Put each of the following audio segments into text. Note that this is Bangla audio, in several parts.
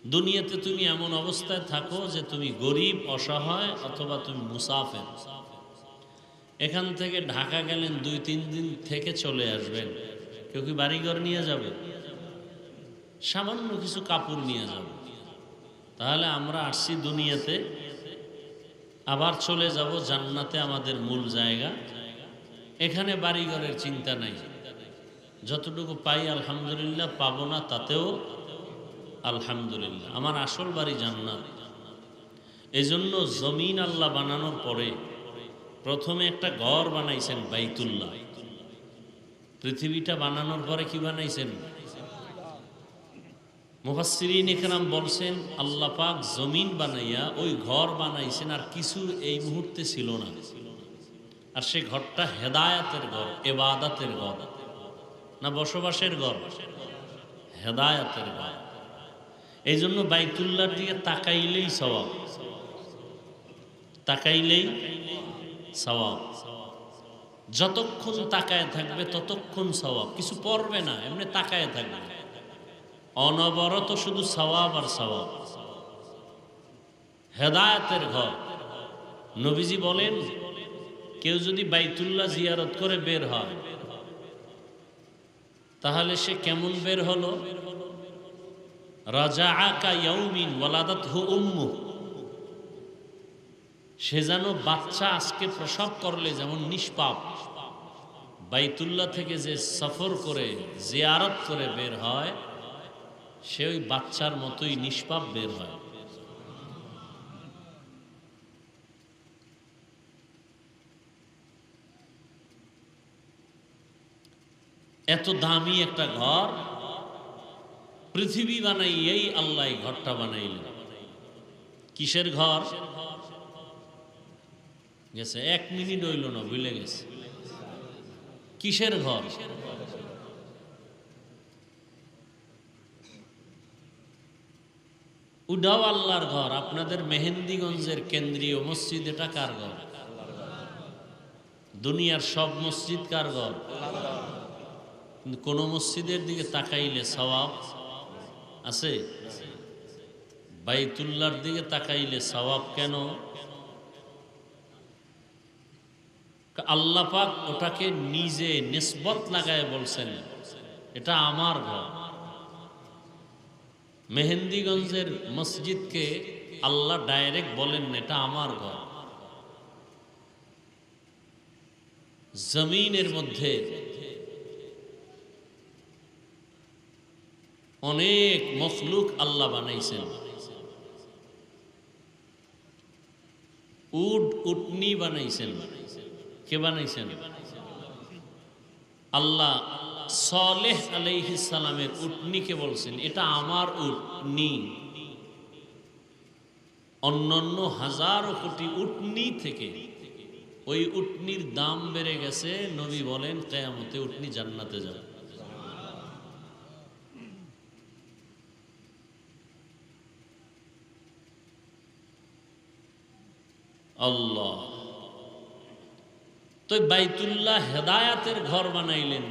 দুনিয়াতে তুমি এমন অবস্থায় থাকো যে তুমি গরিব, অসহায়, অথবা তুমি মুসাফির। এখান থেকে ঢাকা গেলেন 2-3 দিন থেকে চলে আসবেন। কেউ কি বাড়িঘর নিয়ে যাবে? সামান্য কিছু কাপড় নিয়ে যাবে। তাহলে আমরা আসছি দুনিয়াতে, আবার চলে যাব জান্নাতে, আমাদের মূল জায়গা। এখানে বাড়িঘরের চিন্তা নাই। যতটুকু পাই আলহামদুলিল্লাহ, পাবো না তাতেও আলহামদুলিল্লাহ। আমার আসল বাড়ি জান্নাত। এজন্য জমিন আল্লাহ বানানোর পরে প্রথমে একটা ঘর বানাইছেন বাইতুল্লাহ। পৃথিবীটা বানানোর পরে কি বানাইছেন? মুফাসসিরিন ইকরাম বলছেন আল্লাহ পাক জমিন বানাইয়া ওই ঘর বানাইছেন, আর কিছু এই মুহূর্তে ছিল না। আর সে ঘরটা হেদায়াতের ঘর, ইবাদতের ঘর, না বসবাসের ঘর? হেদায়াতের ঘর। এই জন্য বাইতুল্লাহর দিকে তাকাইলেই সওয়াব, তাকাইলেই সওয়াব। যতক্ষণ তাকায় থাকবে ততক্ষণ সওয়াব। কিছু পড়বে না, এমনি তাকায় থাকবে, অনবরত শুধু সওয়াব আর সওয়াব। হেদায়েতের ঘর। নবীজি বলেন, কেউ যদি বাইতুল্লাহ জিয়ারত করে বের হয়, তাহলে সে কেমন বের হলো? রাজাআ কা ইয়াউমিন ওয়ালাদাতহু উম্মুহু। সে যেন বাচ্চা আজকে প্রসব করলে যেমন নিষ্পাপ, বাইতুল্লাহ থেকে যে সফর করে জিয়ারত করে বের হয়, সে ওই বাচ্চার মতোই নিষ্পাপ বের হয়। এত দামি একটা ঘর পৃথিবী বানাইয়েই আল্লাহ ঘরটা বানাইলেন। কিসের ঘর? গেছে 1 মিনিট হইল না, ভুলে গেছে। কিসের ঘর? উডাও আল্লাহর ঘর। আপনাদের মেহেন্দিগঞ্জের কেন্দ্রীয় মসজিদ, এটা কার ঘর? দুনিয়ার সব মসজিদ কার ঘর? কোন মসজিদের দিকে তাকাইলে সওয়াব আছে? বাইতুল্লাহর দিকে তাকাইলে সওয়াব কেন? আল্লাহ পাক ওটাকে নিজে নিসবত লাগায় বলছেন, এটা আমার ঘর। মেহেন্দিগঞ্জের মসজিদকে আল্লাহ ডাইরেক্ট বলেন, এটা আমার ঘর। জমিনের মধ্যে অনেক মখলুক আল্লাহ বানাইছেন। উট, উটনি বানাইছেন। কে বানাইছেন? আল্লাহ সালেহ আলাইহিস সালামের উটনিকে বলছেন, এটা আমার উটনি। অন্যান্য হাজারো কোটি উটনি থেকে ওই উটনির দাম বেড়ে গেছে। নবী বলেন, কিয়ামতে উটনি জান্নাতে যাবে। আল্লাহ তো বাইতুল্লাহ হেদায়াতের ঘর বানাইলেন,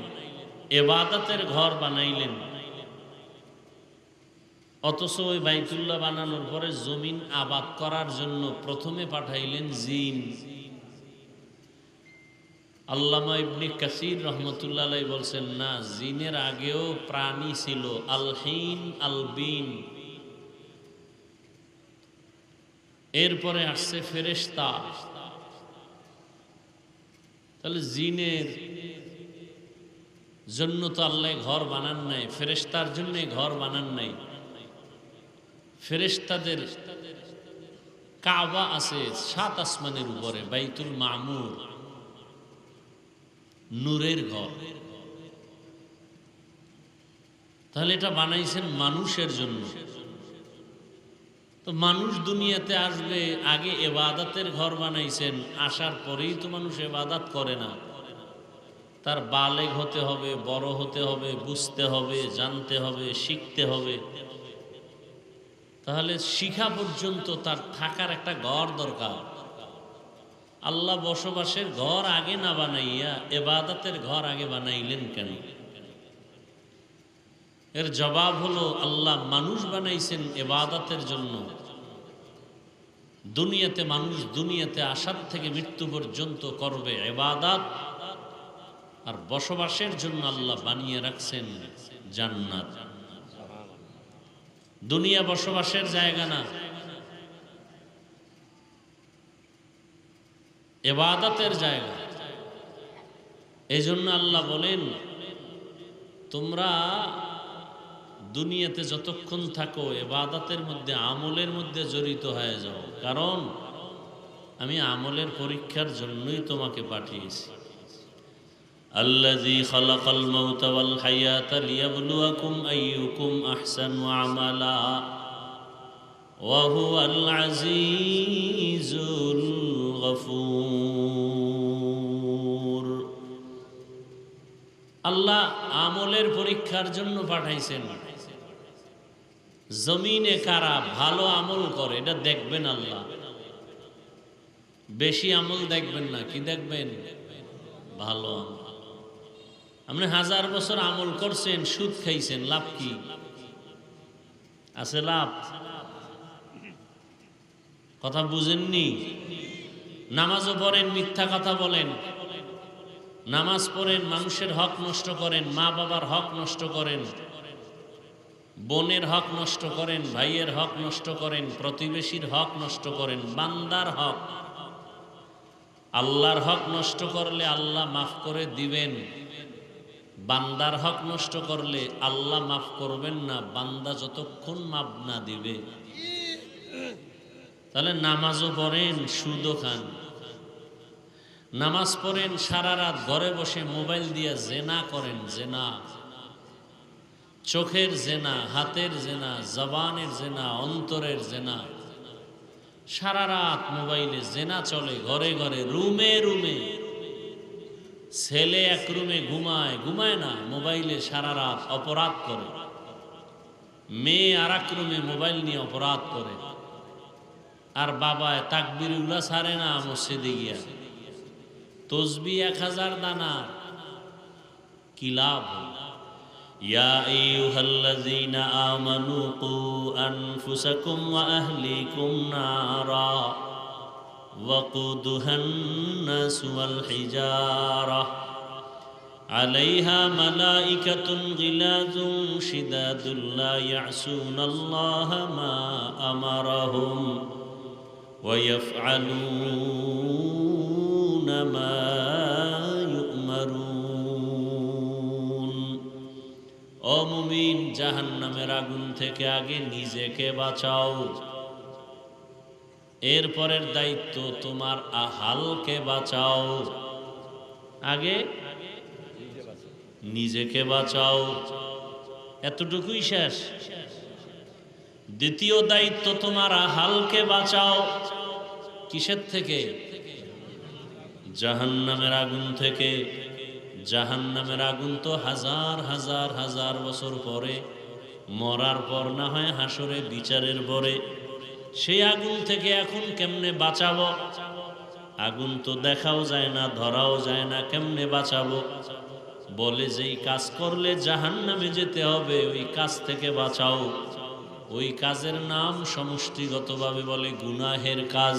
ইবাদতের ঘর বানাইলেন। অথচ ওই বাইতুল্লাহ বানানোর পরে জমিন আবাদ করার জন্য প্রথমে পাঠাইলেন জিন। আল্লামা ইবনে কাসির রহমতুল্লাহ আলাইহি বলছেন, না, জিনের আগেও প্রাণী ছিল, আলহিন, আলবিন। এরপরে আসছে ফেরেশতা। তাহলে জিনের জন্য তো আল্লাহ ঘর বানান নাই, ফেরেশতার জন্য ঘর বানান নাই। ফেরেশতাদের কাবা আছে 7 আসমানের উপরে, বাইতুল মামুর, নূরের ঘর। তাহলে এটা বানাইছেন মানুষের জন্য। তো মানুষ দুনিয়াতে আসবে, আগে ইবাদতের ঘর বানাইছেন, আসার পরেই তো মানুষ ইবাদত করে না। তার বালেগ হতে হবে, বড় হতে হবে, বুঝতে হবে, জানতে হবে, শিখতে হবে। তাহলে শিখা পর্যন্ত তার থাকার একটা ঘর দরকার। আল্লাহ বসবাসের ঘর আগে না বানাইয়া ইবাদতের ঘর আগে বানাইলেন কেন? এর জবাব হলো আল্লাহ মানুষ বানাইছেন ইবাদতের জন্য। দুনিয়াতে মানুষ দুনিয়াতে আসার থেকে মৃত্যু পর্যন্ত করবে ইবাদত, আর বসবাসের জন্য আল্লাহ বানিয়ে রাখছেন জান্নাত। দুনিয়া বসবাসের জায়গা না, ইবাদতের জায়গা। এই জন্য আল্লাহ বলেন, তোমরা দুনিয়াতে যতক্ষণ থাকো ইবাদতের মধ্যে, আমলের মধ্যে জড়িত হয়ে যাও, কারণ আমি আমলের পরীক্ষার জন্যই তোমাকে পাঠিয়েছি। আল্লাযী খালাকাল মাউতা ওয়াল হায়াতা লিয়াবলুয়াকুম আইয়ুকুম আহসানু আমালা ওয়া হুয়াল আজিজুল গফুর। আল্লাহ আমলের পরীক্ষার জন্য পাঠাইছেন। জমিনে কারা ভালো আমল করে এটা দেখবেন আল্লাহ। বেশি আমল দেখবেন না, কি দেখবেন? ভালো আমল। আপনি 1000 বছর আমল করছেন, সুদ খাইছেন, লাভ কি আছে? লাভ? কথা বুঝেননি? নামাজও পড়েন, মিথ্যা কথা বলেন, নামাজ পড়েন, মানুষের হক নষ্ট করেন, মা বাবার হক নষ্ট করেন, বোনের হক নষ্ট করেন, ভাইয়ের হক নষ্ট করেন, প্রতিবেশীর হক নষ্ট করেন, বান্দার হক, আল্লাহর হক নষ্ট করলে আল্লাহ মাফ করে দিবেন। বান্দার হক নষ্ট করলে আল্লাহ মাফ করবেন না, বান্দা যতক্ষণ মাফ না দিবে। তাহলে নামাজও পড়েন, সুদও খান। নামাজ পড়েন, সারা রাত ঘরে বসে মোবাইল দিয়ে জেনা করেন, জেনা, চোখের জেনা, হাতের জেনা, জবানের জেনা, অন্তরের জেনা। সারা রাত মোবাইলে জেনা চলে, ঘরে ঘরে, রুমে রুমে। ছেলে এক রুমে ঘুমায়, ঘুমায় না, মোবাইলে সারা রাত অপরাধ করে। মেয়ে আর এক রুমে মোবাইল নিয়ে অপরাধ করে। আর বাবায় তাকবীরুল্লাহ ছাড়ে না মসজিদে গিয়া, তসবি 1000 দানা, কি লাভ? ইয়া আইয়ুহাল্লাযীনা আমানু কু আনফুসাকুম ওয়া আহলিকুম নারা ওয়াকুদুহান নাসু ওয়াল হিজারা আলাইহা মালাইকাতুন গিলাযুন শিদাদুন লা ইয়াসুনাল্লাহা মা আমারাহুম ওয়া ইয়াফআলুনা মা ইউমারুন। ও মুমিন, জাহান্নামের আগুন থেকে আগে নিজেকে বাঁচাও, এরপরের দায়িত্ব তোমার আহালকে বাঁচাও। আগে নিজেকে বাঁচাও, এতটুকুই শেষ। দ্বিতীয় দায়িত্ব তোমার আহালকে বাঁচাও। কিসের থেকে? জাহান্নামের আগুন থেকে। জাহান্নামের আগুন তো হাজার হাজার হাজার বছর পরে, মরার পর না হয় হাসরে বিচারের পরে। সেই আগুন থেকে এখন কেমনে বাঁচাবো? আগুন তো দেখাও যায় না, ধরাও যায় না, কেমনে বাঁচাবো? বলে যেই কাজ করলে জাহান্নামে যেতে হবে ওই কাজ থেকে বাঁচাও। ওই কাজের নাম সমষ্টিগতভাবে বলে গুনাহের কাজ।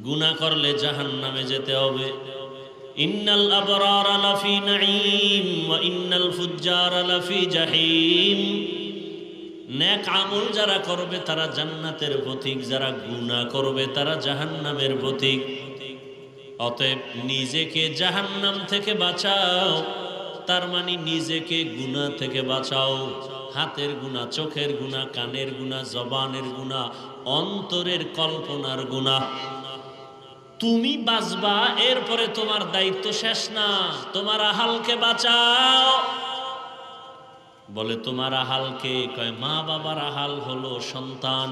গুনাহ করলে জাহান্নামে যেতে হবে। ইন্নাল আবরারা লাফি নাঈম ওয়া ইন্নাল ফুজ্জারা লাফি জাহিম। নেক আমল যারা করবে তারা জান্নাতের পথিক, যারা গুনাহ করবে তারা জাহান্নামের পথিক। অতএব নিজেকে জাহান্নাম থেকে বাঁচাও, তার মানে নিজেকে গুনাহ থেকে বাঁচাও। হাতের গুনাহ, চোখের গুনাহ, কানের গুনাহ, জবানের গুনাহ, অন্তরের কল্পনার গুনাহ। তুমি বাঁচবা, এরপরে তোমার দায়িত্ব শেষ না, তোমার আহালকে বাঁচাও। বলে তোমার আহালকে, কয় মা বাবার আহাল হলো সন্তান,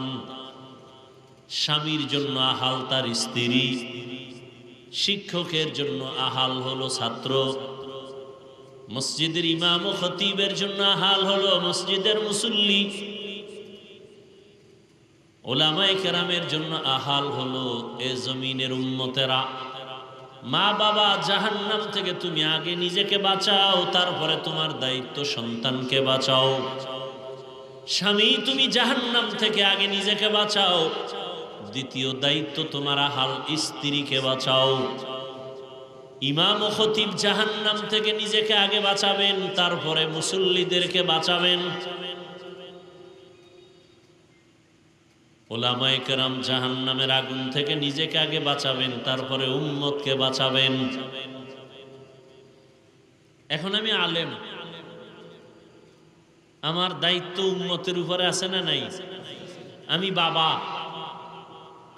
স্বামীর জন্য আহাল তার স্ত্রী, শিক্ষকের জন্য আহাল হলো ছাত্র, মসজিদের ইমাম ও খতিবের জন্য আহাল হলো মসজিদের মুসল্লি, ওলামায়ে কেরামের জন্য আহাল হলো এ জমিনের উম্মতেরা। মা বাবা জাহান্নাম থেকে তুমি আগে নিজেকে বাঁচাও, তারপরে তোমার দায়িত্ব সন্তানকে বাঁচাও। স্বামী তুমি জাহান্নাম থেকে আগে নিজেকে বাঁচাও, দ্বিতীয় দায়িত্ব তোমার আহাল স্ত্রীকে বাঁচাও। ইমাম ও খতিব জাহান্নাম থেকে নিজেকে আগে বাঁচাবেন, তারপরে মুসল্লিদেরকে বাঁচাবেন। ওলামায়ে কেরাম জাহান্নামের আগুন থেকে নিজেকে আগে বাঁচাবেন, তারপরে উম্মতকে বাঁচাবেন। এখন আমি আলেম, আমার দায়িত্ব উম্মতের উপরে আছে না নাই? আমি বাবা,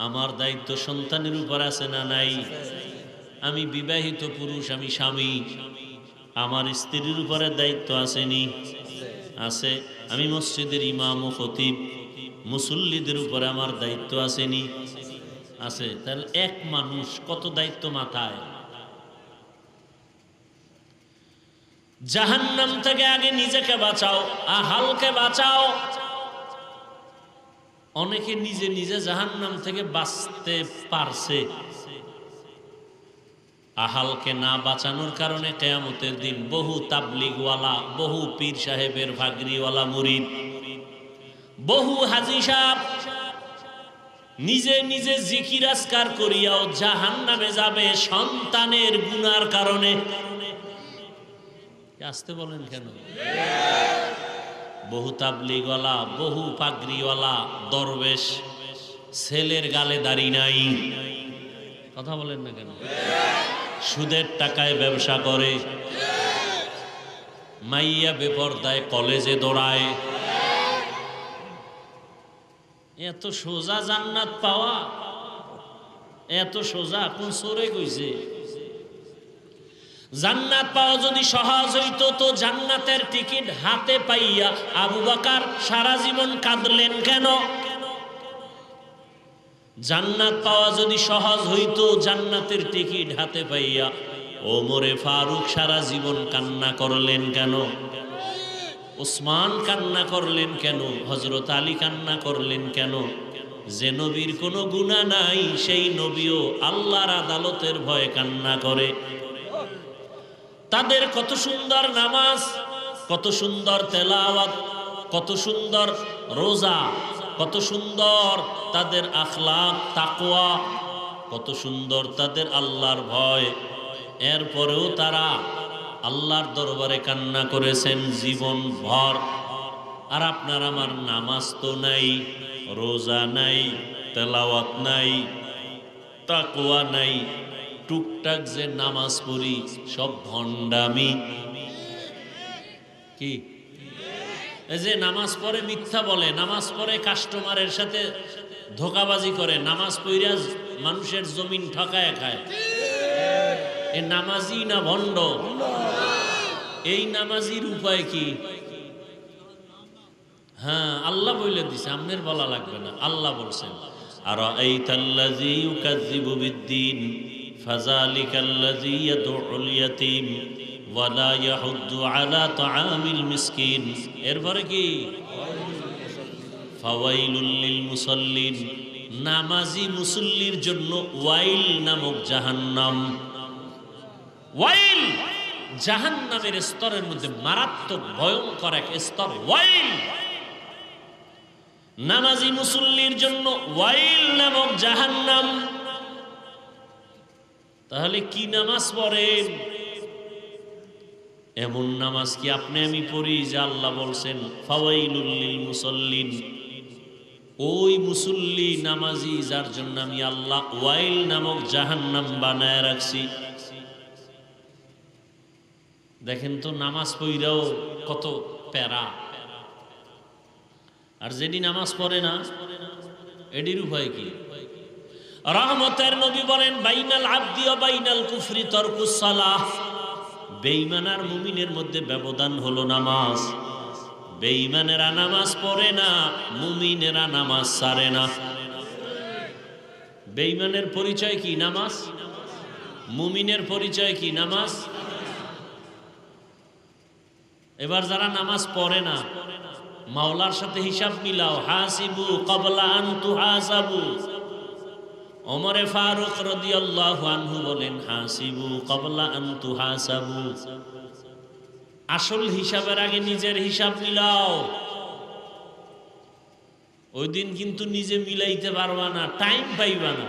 আমার দায়িত্ব সন্তানের উপর আছে না নাই? আমি বিবাহিত পুরুষ, আমি স্বামী, আমার স্ত্রীর উপরে দায়িত্ব আসেনি? আছে। আমি মসজিদের ইমাম ও খতিব, মুসল্লিদের উপরে আমার দায়িত্ব আসেনি? আছে। তাহলে এক মানুষ কত দায়িত্ব মাথায়। জাহান্নাম থেকে আগে নিজেকে বাঁচাও, আহালকে বাঁচাও। অনেকে নিজে নিজে জাহান্নাম থেকে বাঁচতে পারছে, আহালকে না বাঁচানোর কারণে কিয়ামতের দিন বহু তাবলিগওয়ালা, বহু পীর সাহেবের ভাগরিওয়ালা মুরিদ, বহু হাজী সাহেব নিজে নিজে জিকির আজকার করিয়াও জাহান্নামে যাবে সন্তানের গুনার কারণে। আসতে বলেন কেন? বহু তাবলিগওয়ালা, বহু পাগড়িওয়ালা দরবেশ ছেলের গালে দাড়ি নাই, কথা বলেন না কেন? সুদের টাকায় ব্যবসা করে, মাইয়া বেপরদায় কলেজে দৌড়ায়। এত সোজা জান্নাত পাওয়া, এত সোজা কোন সরে কইছে? জান্নাত পাওয়া যদি সহজ হইতো তো জান্নাতের টিকিট হাতে পাইয়া আবু বকর সারা জীবন কাঁদলেন কেন? জান্নাত পাওয়া যদি সহজ হইতো, জান্নাতের টিকিট হাতে পাইয়া ওমরে ফারুক সারা জীবন কান্না করলেন কেন? উসমান কান্না করলেন কেন? হযরত আলী কান্না করলেন কেন? যে নবীর কোনো গুনাহ নাই সেই নবীও আল্লাহর আদালতের ভয়ে কান্না করে। তাদের কত সুন্দর নামাজ, কত সুন্দর তেলাওয়াত, কত সুন্দর রোজা, কত সুন্দর তাদের আখলাক তাকওয়া, কত সুন্দর তাদের আল্লাহর ভয়। এরপরেও তারা আল্লাহর দরবারে কান্না করেছেন জীবন ভর। আর আপনার আমার নামাজ তো নাই, রোজা নাই, তেলাওয়াত নাই, তাকওয়া নাই, টুকটাক যে নামাজ পড়ি সব ভণ্ডামি। কি এই যে নামাজ পড়ে মিথ্যা বলে, নামাজ পড়ে কাস্টমারের সাথে ধোকাবাজি করে, নামাজ পড়িয়া মানুষের জমিন ঠকায় খায়, এ নামাজি না ভণ্ড? এই নামাজির উপায় কি? হ্যাঁ, আল্লাহ বলে দিছে, আপনার বলা লাগবে না। আল্লাহ বলছেন, আরাআইতাল্লাযী ইউকাযযিবু বিদ্দীন ফাযালিকাল্লাযী ইয়াদউল ইয়াতীম ওয়া লা ইয়াহুদ্দু আলা তাআমিল মিসকিন। এরপরে কি? ফাওয়াইলুল লিল মুসাল্লিন, নামাজি মুসল্লির জন্য ওয়াইল নামক জাহান্নাম। ওয়াইল জাহান্নামের স্তরের মধ্যে মারাত্মক ভয়ঙ্কর এক স্তর ওয়াইল। নামাজি মুসল্লির জন্য ওয়াইল নামক জাহান্নাম। তাহলে কি নামাজ পড়েন? এমন নামাজ কি আপনি আমি পড়ি যে আল্লাহ বলছেন ফাওয়াইলুল লিল মুসাল্লিন, ওই মুসল্লি নামাজি যার জন্য আমি আল্লাহ ওয়াইল নামক জাহান্নাম বানায় রাখছি। দেখেন তো, নামাজ পড়াও কত প্যারা, আর যেটি নামাজ পড়ে না এটির উপায় কি? রহমতের নবী বলেন, বাইনাল আবদি ওয়া বাইনাল কুফরি তারকুস সালাহ। বেঈমান আর মুমিনের মধ্যে ব্যবধান হলো নামাজ। বেঈমানেরা নামাজ পড়ে না, মুমিনেরা নামাজ ছাড়ে না। বেঈমানের পরিচয় কি? নামাজ। মুমিনের পরিচয় কি? নামাজ। এবার যারা নামাজ পড়ে না, মাওলার সাথে হিসাব মিলাও। হাসিবু ক্বাবলা আন তুহাসাবু, ওমরে ফারুক রাদিয়াল্লাহু আনহু বলেন, হাসিবু ক্বাবলা আন তুহাসাবু, আসল হিসাবের আগে নিজের হিসাব মিলাও। ওই দিন কিন্তু নিজে মিলাইতে পারবা না, টাইম পাইবা না।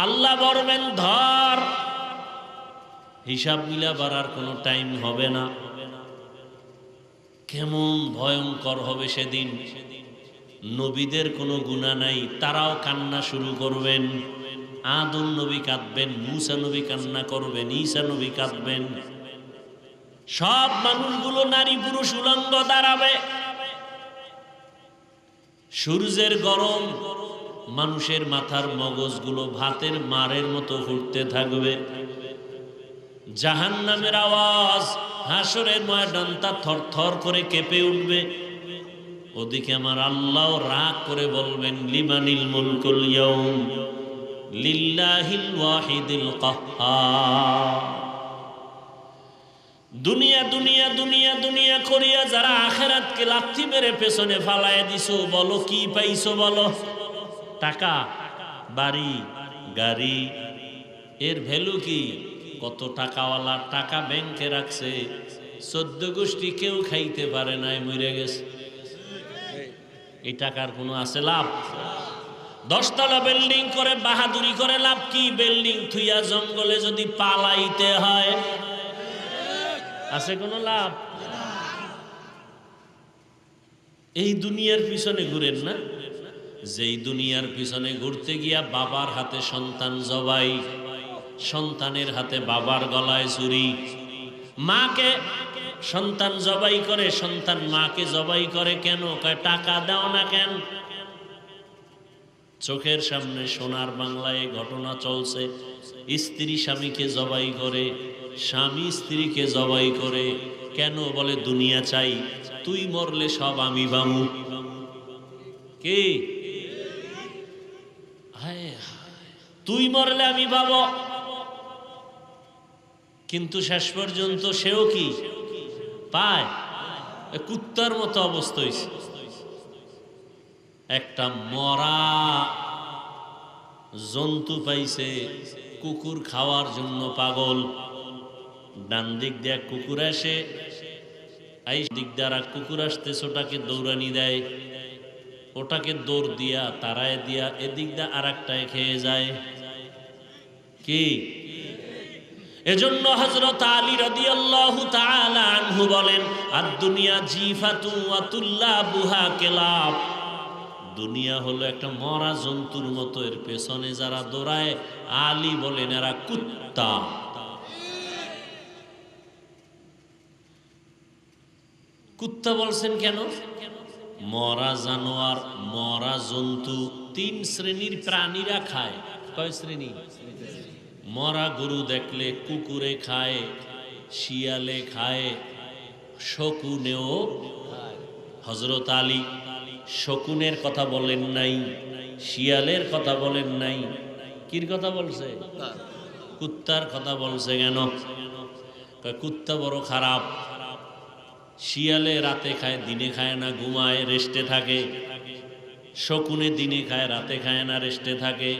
আল্লাহ বলবেন ধর, হিসাব মিলাবার আর কোনো টাইম হবে না। কেমন ভয়ঙ্কর হবে সেদিন। নবীদের কোনো গুনাহ নাই, তারাও কান্না শুরু করবেন। আদম নবী কাঁদবেন, মূসা নবী কান্না করবেন, ঈসা নবী কাঁদবেন। সব মানুষগুলো নারী পুরুষ উলঙ্গ দাঁড়াবে। সূর্যের গরম, মানুষের মাথার মগজগুলো ভাতের মারের মতো ফুটতে থাকবে। জাহান্নামের আওয়াজ, হাসরের ময়দানটা থরথর করে কেঁপে উঠবে। ওদিকে আমার আল্লাহ রাগ করে বলবেন, লিমানিল মুলকুল ইয়াউম লিল্লাহিল ওয়াহিদিল কাহ্হার। দুনিয়া দুনিয়া দুনিয়া দুনিয়া করিয়া যারা আখিরাতকে লাথি মেরে পেছনে ফালায় দিছো, বলো কি পাইছো? বলো টাকা, বাড়ি, গাড়ি। এর ভ্যালু কি? কত টাকাওয়ালা টাকা ব্যাংকে রাখছে, 14 গোষ্ঠী কেউ খাইতে পারে নাই, মরে গেছে। এই টাকার কোনো আছে লাভ? 10 তলা বিল্ডিং করে বাহাদুরি করে লাভ কি? বিল্ডিং থুইয়া জঙ্গলে যদি পালাইতে হয়, আছে কোনো লাভ? এই দুনিয়ার পিছনে ঘুরেন না। যেই দুনিয়ার পিছনে ঘুরতে গিয়া বাবার হাতে সন্তান জবাই, সন্তানের হাতে বাবার গলায় ছুরি, মাকে সন্তান জবাই করে, সন্তান মাকে জবাই করে কেন? কয় টাকা দাও না কেন? চোখের সামনে সোনার বাংলায় ঘটনা চলছে। স্ত্রী স্বামীকে জবাই করে, স্বামী স্ত্রীকে জবাই করে কেন? বলে দুনিয়া চাই, তুই মরলে সব আমি বামু। কে? তুই মরলে আমি পাব। কিন্তু শেষ পর্যন্ত সেও কি পায়? কুত্তার মতো অবস্থা হয়েছে। একটা মরা জন্তু পাইছে, কুকুর খাওয়ার জন্য পাগল। ডান দিক দিয়ে কুকুর আসে, এই দিক দিয়ে কুকুর আসতেছে, ওটাকে দৌড়ানি দেয়, ওটাকে দৌড় দিয়া তারায় দিয়া এদিক দিয়ে আর একটায় খেয়ে যায়। কি? এজন্য হযরত আলী রাদিয়াল্লাহু তাআলা আনহু বলেন, আদ-দুনিয়া জিফাতু ওয়া তুল্লাবুহা কিলাব। দুনিয়া হলো একটা মরা জন্তুর মতো, এর পেছনে যারা দৌড়ায়, আলী বলেন এরা কুত্তা। কুত্তা বলছেন কেন? মরা জানোয়ার, মরা জন্তু 3 শ্রেণীর প্রাণীরা খায়। কয় শ্রেণী? মরা গরু দেখলে কুকুরে খায়, শিয়ালে খায়, শকুনেও খায়। হযরত আলী শকুনের কথা বলেন নাই, শিয়ালের কথা বলেন নাই, কির কথা বলছে? কুত্তার কথা বলছে। কেন? কুত্তা বড় খারাপ। শিয়ালে রাতে খায়, দিনে খায় না, ঘুমায়, রেস্টে থাকে। শকুনে দিনে খায়, রাতে খায় না, রেস্টে থাকে।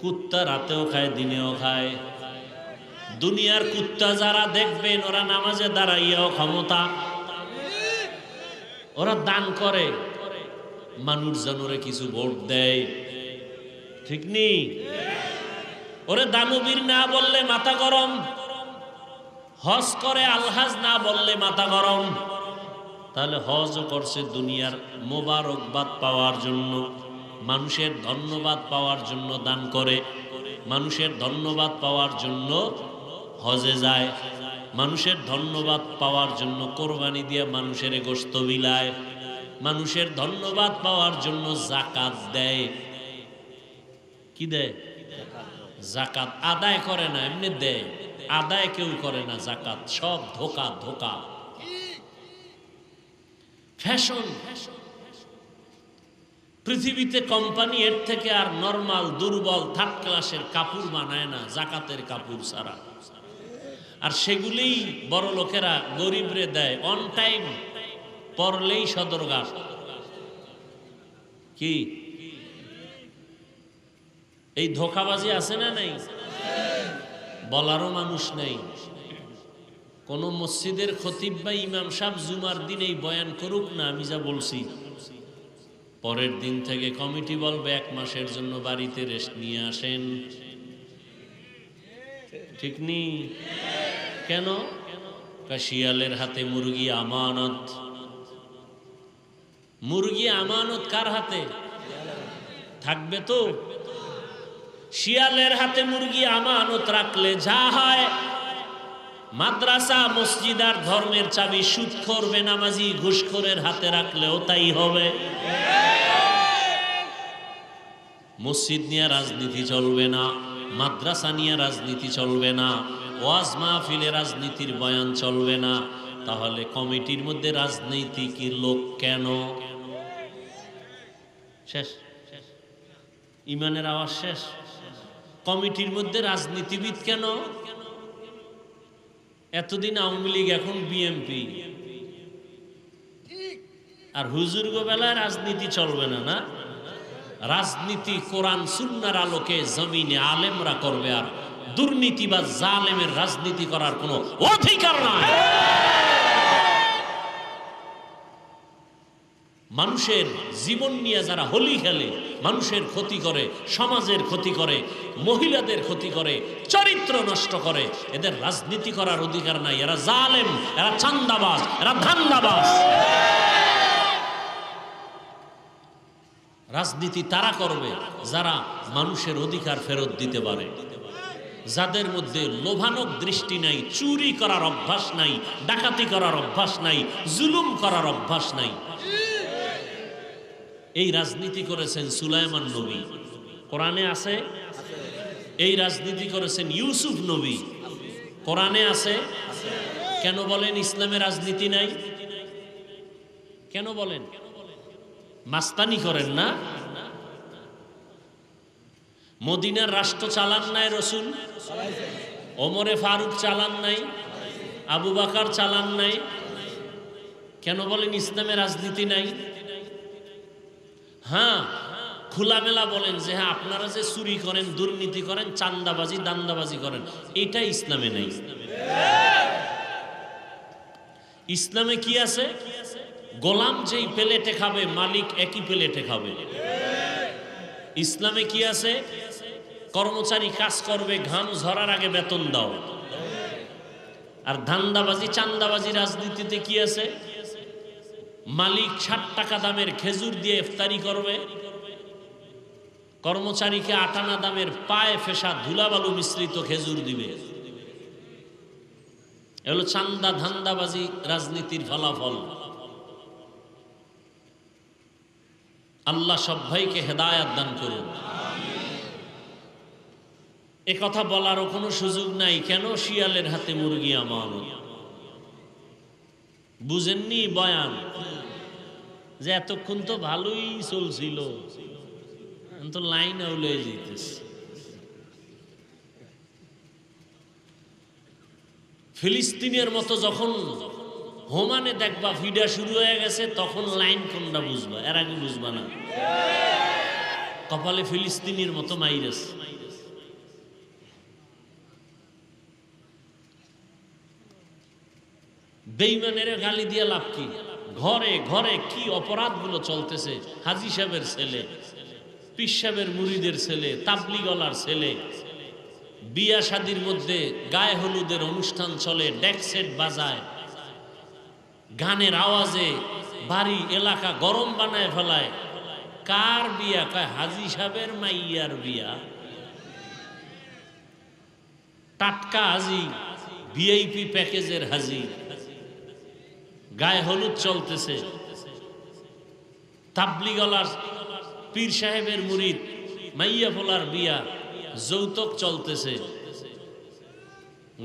কুত্তা রাতেও খায়, দিনেও খায়। দুনিয়ার কুত্তা যারা দেখবেন, ওরা নামাজে দাঁড়াইয়াও ক্ষমতা, ওরা দান করে, মানুষ জনরে কিছু ভোট দেয়, ঠিক নেই? ওরে দানবীর না বললে মাথা গরম, হজ করে আলহাজ না বললে মাথা গরম। তাহলে হজও করছে দুনিয়ার মোবারকবাদ পাওয়ার জন্য, মানুষের ধন্যবাদ পাওয়ার জন্য দান করে, মানুষের ধন্যবাদ পাওয়ার জন্য হজে যায়, মানুষের ধন্যবাদ পাওয়ার জন্য কোরবানি দিয়ে মানুষের গোশত বিলায়, মানুষের ধন্যবাদ পাওয়ার জন্য যাকাত দেয়। কি দেয়? যাকাত আদায় করে না, এমনি দেয়। আদায় কেউ করে না যাকাত, সব ধোকা ধোকা, ফ্যাশন। পৃথিবীতে কোম্পানি এর থেকে আর নরমাল দুর্বল থার্ড ক্লাসের কাপড় বানায় না যাকাতের কাপড় ছাড়া। আর সেগুলোই বড় লোকেরা গরিবরে দেয়, অন টাইম পরলেই সদরঘাট। কি এই ধোঁকাবাজি আছে না নাই? বলারও মানুষ নেই। কোন মসজিদের খতিব বা ইমাম সাহেব জুমার দিন এই বয়ান করুক না, আমি যা বলছি, পরের দিন থেকে কমিটি বলবে 1 মাসের জন্য বাড়িতে রেস্ট নিয়ে আসেন। ঠিক নেই? কেন? শিয়ালের হাতে মুরগি আমানত। মুরগি আমানত কার হাতে থাকবে? তো শিয়ালের হাতে মুরগি আমানত রাখলে যা হয়, মাদ্রাসা মসজিদ আর ধর্মের চাবি সুদখোর বেনামাজি ঘুষখোরের হাতে রাখলেও তাই হবে। মসজিদ নিয়ে রাজনীতি চলবে না, মাদ্রাসা নিয়ে রাজনীতি চলবে না, ওয়াজ মাহফিলে রাজনীতির বয়ান চলবে না। তাহলে কমিটির মধ্যে রাজনৈতিক লোক কেন? শেষ। ইমানের আওয়াজ শেষ। কমিটির মধ্যে রাজনীতিবিদ কেন? এতদিন আওয়ামী লীগ, এখন বিএনপি। আর হুজুরগ বেলায় রাজনীতি চলবে না। না, রাজনীতি কোরআন সুন্নাহর আলোকে জমিনে আলেমরা করবে, আর দুর্নীতি বা জালেমের রাজনীতি করার কোনো অধিকার নাই। মানুষের জীবন নিয়ে যারা হোলি খেলে, মানুষের ক্ষতি করে, সমাজের ক্ষতি করে, মহিলাদের ক্ষতি করে, চরিত্র নষ্ট করে, এদের রাজনীতি করার অধিকার নাই। এরা জালেম, এরা চান্দাবাজ, এরা ধান্দাবাজ। রাজনীতি তারা করবে যারা মানুষের অধিকার ফেরত দিতে পারে, যাদের মধ্যে লোভানক দৃষ্টি নাই, চুরি করার অভ্যাস নাই, ডাকাতি করার অভ্যাস নাই, জুলুম করার অভ্যাস নাই। এই রাজনীতি করেছেন সুলাইমান নবী, কোরআনে আছে। এই রাজনীতি করেছেন ইউসুফ নবী, কোরআনে আছে। কেন বলেন ইসলামে রাজনীতি নাই? কেন বলেন? মাস্তানি করেন না? মদিনার রাষ্ট্র চালান নাই রসুল? ওমরে ফারুক চালান নাই? আবু বকর চালান নাই? কেন বলেন ইসলামে রাজনীতি নাই? হ্যাঁ, খোলামেলা বলেন যে হ্যাঁ, আপনারা যে চুরি করেন, দুর্নীতি করেন, চান্দাবাজি দান্দাবাজি করেন, এটা ইসলামে নেই। ইসলামে কি আছে? গোলাম যেই প্লেটে খাবে, মালিক একই প্লেটে খাবে। ইসলামে কি আছে? কর্মচারী কাজ করবে, ঘাম ঝরার আগে বেতন দাও। আর ধান্দাবাজি চান্দাবাজি রাজনীতিতে কি আছে? মালিক 60 টাকা দামের খেজুর দিয়ে ইফতারি করবে, কর্মচারীকে 8 আনা দামের পায়ে ফেসা ধুলাবালু মিশ্রিত খেজুর দিবে। এগুলো চান্দা ধান্দাবাজি রাজনীতির ফলাফল। আল্লাহ সব ভাইকে হেদায়াত দান করুন। এ কথা বলারও কোনো সুযোগ নাই। কেন? শিয়ালের হাতে মুরগি আমানত। বুঝেননি বয়ান? যে এতক্ষণ তো ভালোই চলছিল, তো লাইন আউলে যেতেছে। ফিলিস্তিনের মতো যখন হোমানে দেখবা ফিডা শুরু হয়ে গেছে, তখন লাইন কোনটা বুঝবা, এর আগে বুঝবা না। কপালে ফিলিস্তিনের মতো মাইরাস। বেঈমানের গালি দিয়ে লাভ কি? ঘরে ঘরে কি অপরাধগুলো চলতেছে। হাজী সাহেবের ছেলে, পীর সাহেবের মুরিদের ছেলে, তাবলিগলার ছেলে, বিয়া শাদির মধ্যে গায়ে হলুদের অনুষ্ঠান চলে, ডেক সেট বাজায়, গানের আওয়াজে বাড়ি এলাকা গরম বানায় ফেলায়। কার বিয়া? কয় হাজী সাহেবের মাইয়ার বিয়া। টাটকা হাজি, ভিআইপি প্যাকেজের হাজি, গায়ে হলুদ চলতেছে। তাবলিগলার পীর সাহেবের মুরিদ মাইয়া ফোলার বিয়া, যৌতুক চলতেছে,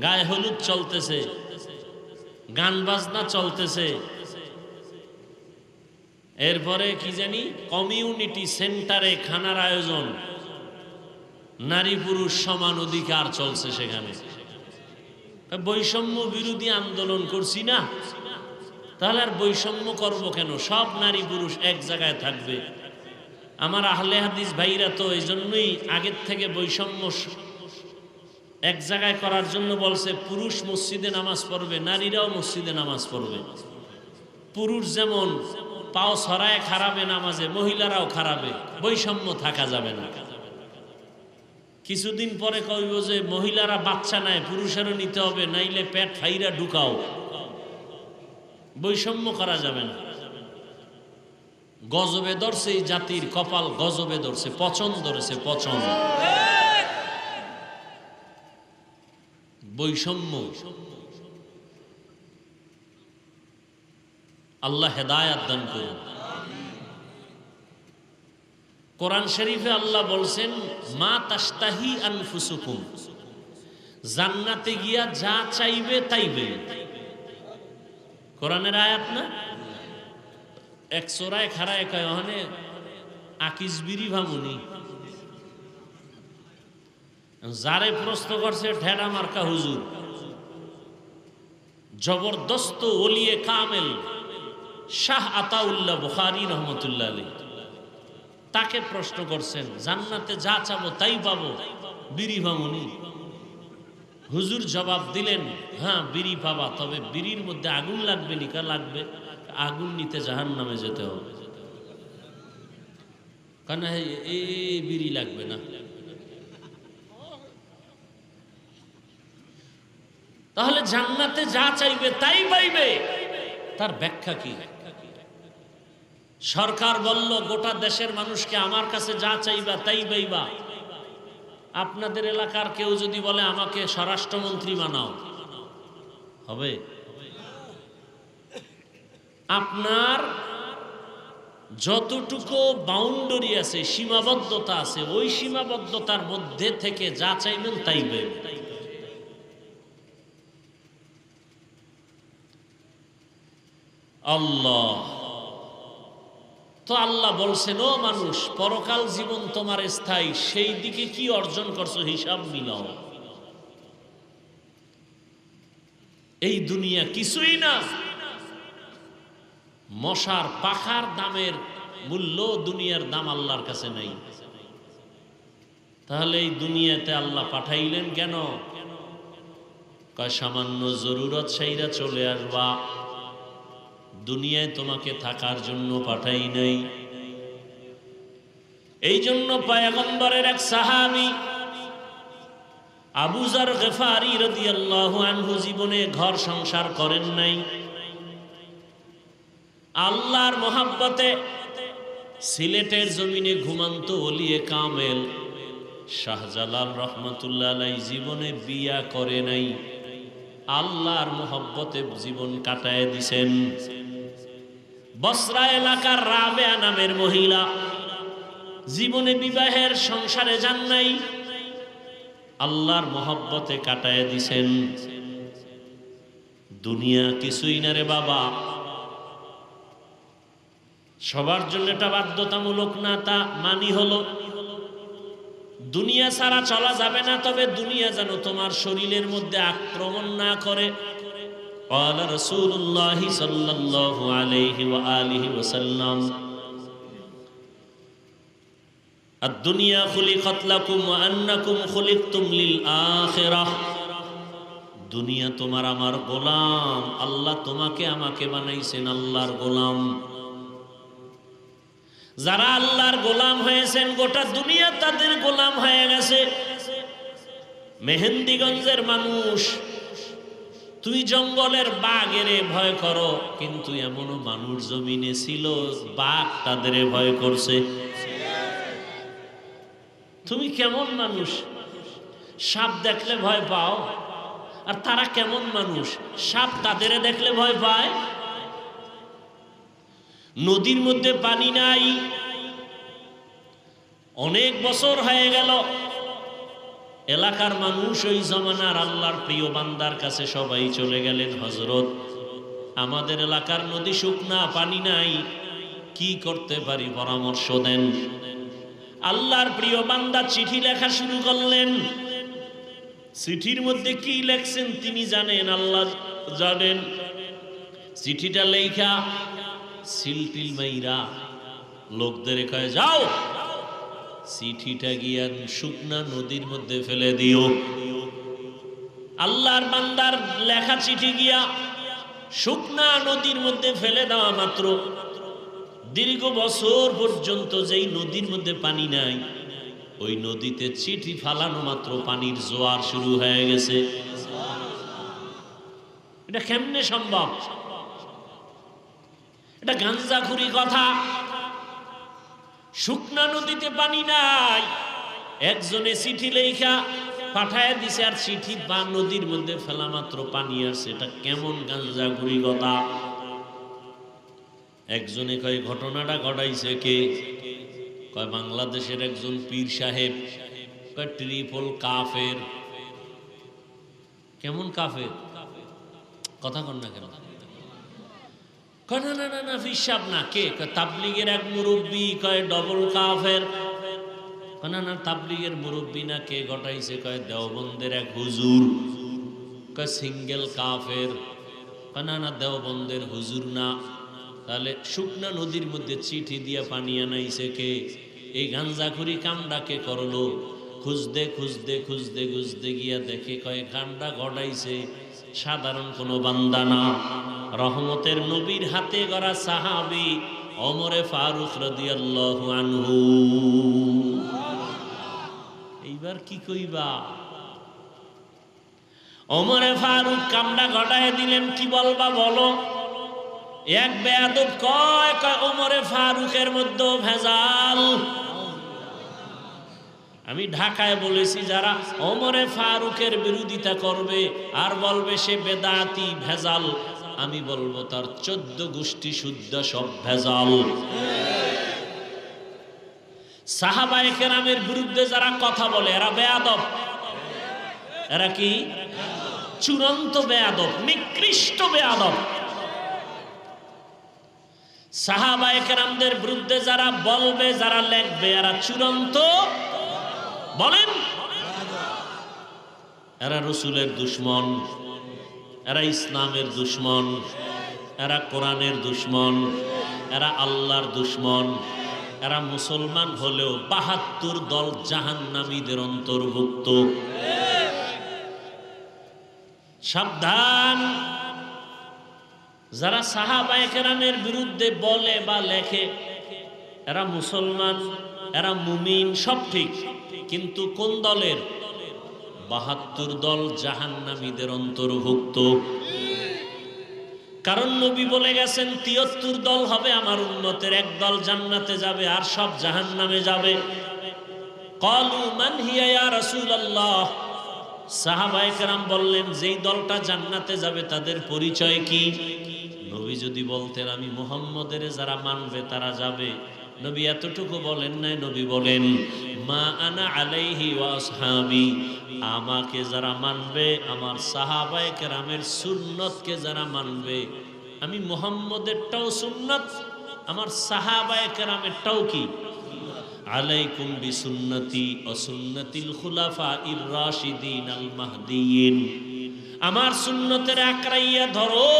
গায়ে হলুদ চলতেছে, গান বাজনা চলতেছে। এরপরে কি জানি কমিউনিটি সেন্টারে খানার আয়োজন, নারী পুরুষ সমান অধিকার চলছে সেখানে। বৈষম্য বিরোধী আন্দোলন করছি না, তাহলে আর বৈষম্য করব কেন? সব নারী পুরুষ এক জায়গায় থাকবে, আমার আহলে হাদিস ভাইরা তো এই জন্যই আগের থেকে বৈষম্য এক জায়গায় করার জন্য বলছে, পুরুষ মসজিদে নামাজ পড়বে, নারীরাও মসজিদে নামাজ পড়বে। পুরুষ যেমন পাও ছড়ায় খারাপে নামাজে, মহিলারাও খারাপে, বৈষম্য থাকা যাবে না। কিছুদিন পরে কইব যে মহিলারা বাচ্চা নেয়, পুরুষেরও নিতে হবে, নাইলে পেট ফাইরা ঢুকাও। বৈষম্য করা যাবে না। গজবে ধরছে এই জাতির কপাল, গজবে ধরছে, পচন ধরেছে, পচন। বৈষম্য। আল্লাহ হেদায়াত দান করুন। কোরআন শরীফে আল্লাহ বলছেন, মা তাশতাহি আনফুসুকুম, জান্নাতে গিয়া যা চাইবে তাইবে। কোরআনের আয়াত না? এক চোরায় খারায় কয় ওখানে আকিস বিড়ি ভাঙুনি। যারে প্রশ্ন করছে ঢেড়া মার্কা হুজুর, জবরদস্ত ওলিয়ে কামেল শাহ আতাউল্লাহ বুখারী রহমতুল্লাহ আলাইহি, তাকে প্রশ্ন করছেন, জান্নাতে যা চাবো তাই পাবো, বিড়ি ভাঙুনি? হুজুর জবাব দিলেন, হ্যাঁ বিড়ি পাবা, তবে বিড়ির মধ্যে আগুন লাগবে নিকা? লাগবে। আগুন নিতে জাহান্নামে যেতে হবে। কেন এই বিড়ি লাগবে না? তাহলে জান্নাতে যা চাইবে তাই পাইবে, তার ব্যাখ্যা কি? সরকার বলল গোটা দেশের মানুষকে আমার কাছে যা চাইবা তাই পাইবা। আপনাদের এলাকার কেউ যদি বলে আমাকে স্বরাষ্ট্রমন্ত্রী বানাও, হবে? আপনার যতটুকু বাউন্ডারি আছে, সীমাবদ্ধতা আছে, ওই সীমাবদ্ধতার মধ্যে থেকে যা চাইবেন তাই পাইবেন। আল্লাহ তো আল্লাহ বলছেন, ও মানুষ, পরকাল জীবন তোমার স্থায়ী, সেই দিকে কি অর্জন করছো হিসাব মিলাও। এই দুনিয়া কিছুই না। মশার পাখার দামের মূল্য দুনিয়ার দাম আল্লাহর কাছে নাই। তাহলে এই দুনিয়াতে আল্লাহ পাঠাইলেন কেন? কয় সামান্য জরুরত সেইরা চলে আসবা, দুনিয়ায় তোমাকে থাকার জন্য পাঠাই নাই। এই জন্য পয়গম্বরের এক সাহাবী আবু যর গফারি রাদিয়াল্লাহু আনহু জীবনে ঘর সংসার করেন নাই। আল্লাহর মহব্বতে সিলেটের জমিনে ঘুমন্ত ওলিয়ে কামেল শাহজালাল রহমতুল্লাহ আলাইহি জীবনে বিয়া করে নাই। আল্লাহর মহব্বতে জীবন কাটায় দিছেন। বসরা এলাকার রাবেয়া নামের মহিলা জীবনে বিবাহের সংসারে যান নাই, আল্লাহর মহব্বতে কাটায় দিছেন। দুনিয়া কিছুই না রে বাবা, সবার জন্য এটা বাধ্যতামূলক না, তা মানি হলো দুনিয়া ছাড়া চলা যাবে না, তবে দুনিয়া যেন তোমার শরীরের মধ্যে আক্রমণ না করে। قال رسول الله صلى الله عليه وآله وسلم الدنيا خلقت لكم وأنكم خلقتم للآخرة। দুনিয়া তোমার আমার গোলাম, আল্লাহ তোমাকে আমাকে বানাইছেন আল্লাহর গোলাম। যারা আল্লাহর গোলাম হয়েছেন, গোটা দুনিয়া তাদের গোলাম হয়ে গেছে। মেহেন্দিগঞ্জের মানুষ, তুই জঙ্গলের বাঘের ভয় করো, কিন্তু এমনও মানুষ জমিনে ছিল বাঘ তাদের ভয় করছে। তুমি কেমন মানুষ? সাপ দেখলে ভয় পাও, আর তারা কেমন মানুষ? সাপ তাদের দেখলে ভয় পায়। নদীর মধ্যে পানি নাই, অনেক বছর হয়ে গেল। এলাকার মানুষ ওই জমানার আল্লাহর প্রিয় বান্দার কাছে সবাই চলে গেলেন, হযরত আমাদের এলাকার নদী শুকনা, পানি নাই, কি করতে পারি পরামর্শ দেন। আল্লাহর প্রিয় বান্দা চিঠি লেখা শুরু করলেন। চিঠির মধ্যে কি লেখছেন তিনি জানেন, আল্লাহ জানেন। চিঠিটা লেখা সিলটিল মাইরা লোকদের কয় যাও চিঠিটা গিয়া শুকনা নদীর মধ্যে ফেলে দিও। আল্লাহর বান্দার লেখা চিঠি গিয়া শুকনা নদীর মধ্যে ফেলে দেওয়া মাত্র দীর্ঘ বছর পর্যন্ত যেই নদীর মধ্যে পানি নাই, ওই নদীতে চিঠি ফালানো মাত্র পানির জোয়ার শুরু হয়ে গেছে। এটা কেমনে সম্ভব? এটা গাঞ্জাখুরি কথা। শুকনা নদীতে পানি নাই, একজনে চিঠি লেখা পাঠায় দিছে, আর চিঠি বা নদীর মধ্যে ফেলা মাত্র পানি আসছে। এটা কেমন গাঞ্জাখুরি কথা? একজনে কয় ঘটনাটা ঘটাইছে কে? কয় বাংলাদেশের একজন পীর সাহেব। কয় ট্রিপল কাফের। কেমন কাফের? কথা কন না কেন? কয় না না না না হিসাব না। কে? তাবলিগের এক মুরব্বী। কয় ডবল কাফের। না না তাবলিগের মুরব্বী না। কে ঘটাইছে? কয় দেওবন্দের এক হুজুর। কয় সিঙ্গেল কাফের। না না দেওবন্দের হুজুর না। তাহলে শুকনা নদীর মধ্যে চিঠি দিয়া পানি আনাইছে কে? এই গাঞ্জাখুরি কামটা কে করলো? খুঁজতে খুঁজতে খুঁজতে খুঁজতে গিয়া দেখে কয় কামটা ঘটাইছে সাধারণ কোনো বান্দা না, রহমতের নবীর হাতে গড়া সাহাবী ওমরে ফারুক রাদিয়াল্লাহু আনহু। এইবার কি কইবা? ওমরে ফারুক কামটা ঘটায় দিলেন, কি বলবা বলো? এক বেয়াদব কয় ওমরে ফারুকের মধ্যে ভেজাল। আমি ঢাকায় বলেছি, যারা ওমরে ফারুকের বিরোধিতা করবে আর বলবে সে বেদাতি ভেজাল, আমি বলবো তার 14 গোষ্ঠী শুদ্ধ সব ভেজাল। সাহাবায়ে কেরামের বিরুদ্ধে যারা কথা বলে এরা বেয়াদব। এরা কি? চূড়ান্ত বেয়াদব, নিকৃষ্ট বেয়াদব। সাহাবায়ে কেরামদের বিরুদ্ধে যারা বলবে, যারা লেখবে, এরা চূড়ান্ত বলেন, এরা রসুলের দুশমন, এরা ইসলামের দুশমন, এরা কোরআনের দুশমন, এরা আল্লাহর দুশমন। এরা মুসলমান হলেও 72 দল জাহান্নামীদের অন্তর্ভুক্ত। সাবধান! যারা সাহাবায়ে কেরামের বিরুদ্ধে বলে বা লেখে এরা মুসলমান, এরা মুমিন, সব ঠিক, কিন্তু কোন দলের? 72 দল জাহান্নামীদের অন্তর্ভুক্ত। কারণ নবী বলে গেছেন 73 দল হবে আমার উম্মতের, এক দল জান্নাতে যাবে আর সব জাহান্নামে যাবে। ক্বালু মান হিয়া ইয়া রাসূলুল্লাহ। সাহাবায়ে কেরাম বললেন, যেই দলটা জান্নাতে যাবে তাদের পরিচয় কি? নবী যদি বলতেন আমি মুহাম্মদের যারা মানবে তারা যাবে, নবী এতটুকু বলেন নাই। নবী বলেন মা আনা আলাইহি ওয়া আসহাবি, আমাকে যারা মানবে, আমার সাহাবায়ে কেরামের সুন্নতকে যারা মানবে, আমি মুহাম্মদেরটাও সুন্নত, আমার সাহাবায়ে কেরামেরটাও কি? আলাইকুম বিসুন্নতি ওয়া সুন্নাতিল খুলাফাইর রাশিদিন আল মাহদিয়িন। আমার সুন্নতের আঁকড়াইয়া ধরো,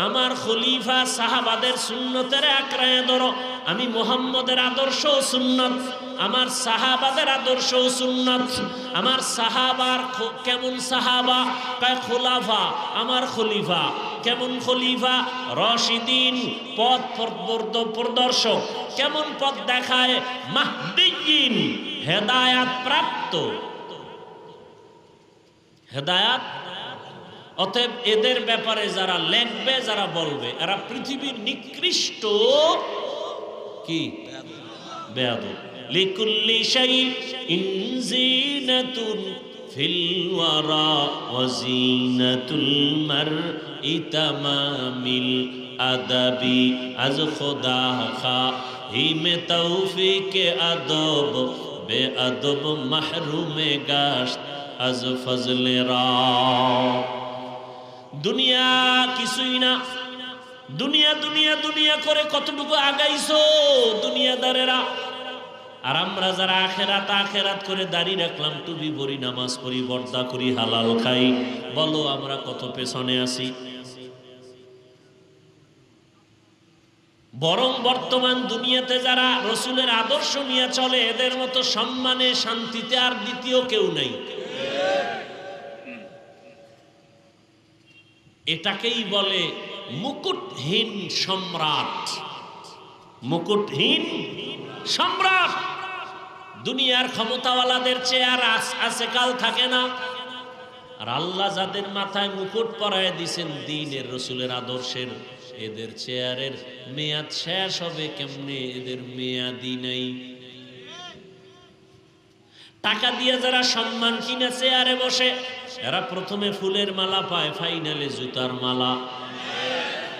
আমার খলিফা সাহাবাদের সুন্নতের আঁকড়াইয়া ধরো। আমি মুহাম্মদের আদর্শ সুন্নত, আমার সাহাবাদের আদর্শ সুন্নত। আমার সাহাবার কেমন সাহাবা? কয় খোলাফা, আমার খলিফা কেমন খলিফা? রাশিদিন, পথ প্রদর্শক। কেমন পথ দেখায়? মাহদিয়িন, হেদায়াত প্রাপ্ত। হেদায়াত। অতএব এদের ব্যাপারে যারা লেখবে, যারা বলবে, এরা পৃথিবীর নিকৃষ্ট কি? বেয়াদব। লিকুল্লি শাইইন জিনাতুন ফিল ওয়ারা ওয়া জিনাতুল মারই তামামিল আদাবি। আজ খোদা খাহিমে তৌফিকে আদব, বেআদব মাহরুমে গাশত আজ ফজলে রা। দুনিয়া কিছুই না। দুনিয়া দুনিয়া দুনিয়া করে কতটুকু আগাইছো দুনিয়াদারেরা। আর আমরা যারা আখেরাত আখেরাত করে দাঁড়িয়ে রাখলাম, টুপি পরি, নামাজ পড়ি, পর্দা করি, হালাল খাই, বলো আমরা কত পেছনে আছি? বরং বর্তমান দুনিয়াতে যারা রসুলের আদর্শ নিয়ে চলে এদের মতো সম্মানে শান্তিতে আর দ্বিতীয় কেউ নাই। এটাকেই বলে মুকুটহীন সম্রাট। মুকুটহীন সম্রাট। দুনিয়ার ক্ষমতাওয়ালাদের চেয়ার আছে কাল থাকে না, আর আল্লাহ যাদের মাথায় মুকুট পরায় দিয়েছেন দ্বীনের রসুলের আদর্শের, এদের চেয়ারের মেয়াদ শেষ হবে কেমনে? এদের মেয়াদই নাই। টাকা দিয়ে যারা সম্মান কিনে চেয়ারে বসে, এরা প্রথমে ফুলের মালা পায়, ফাইনালে জুতার মালা।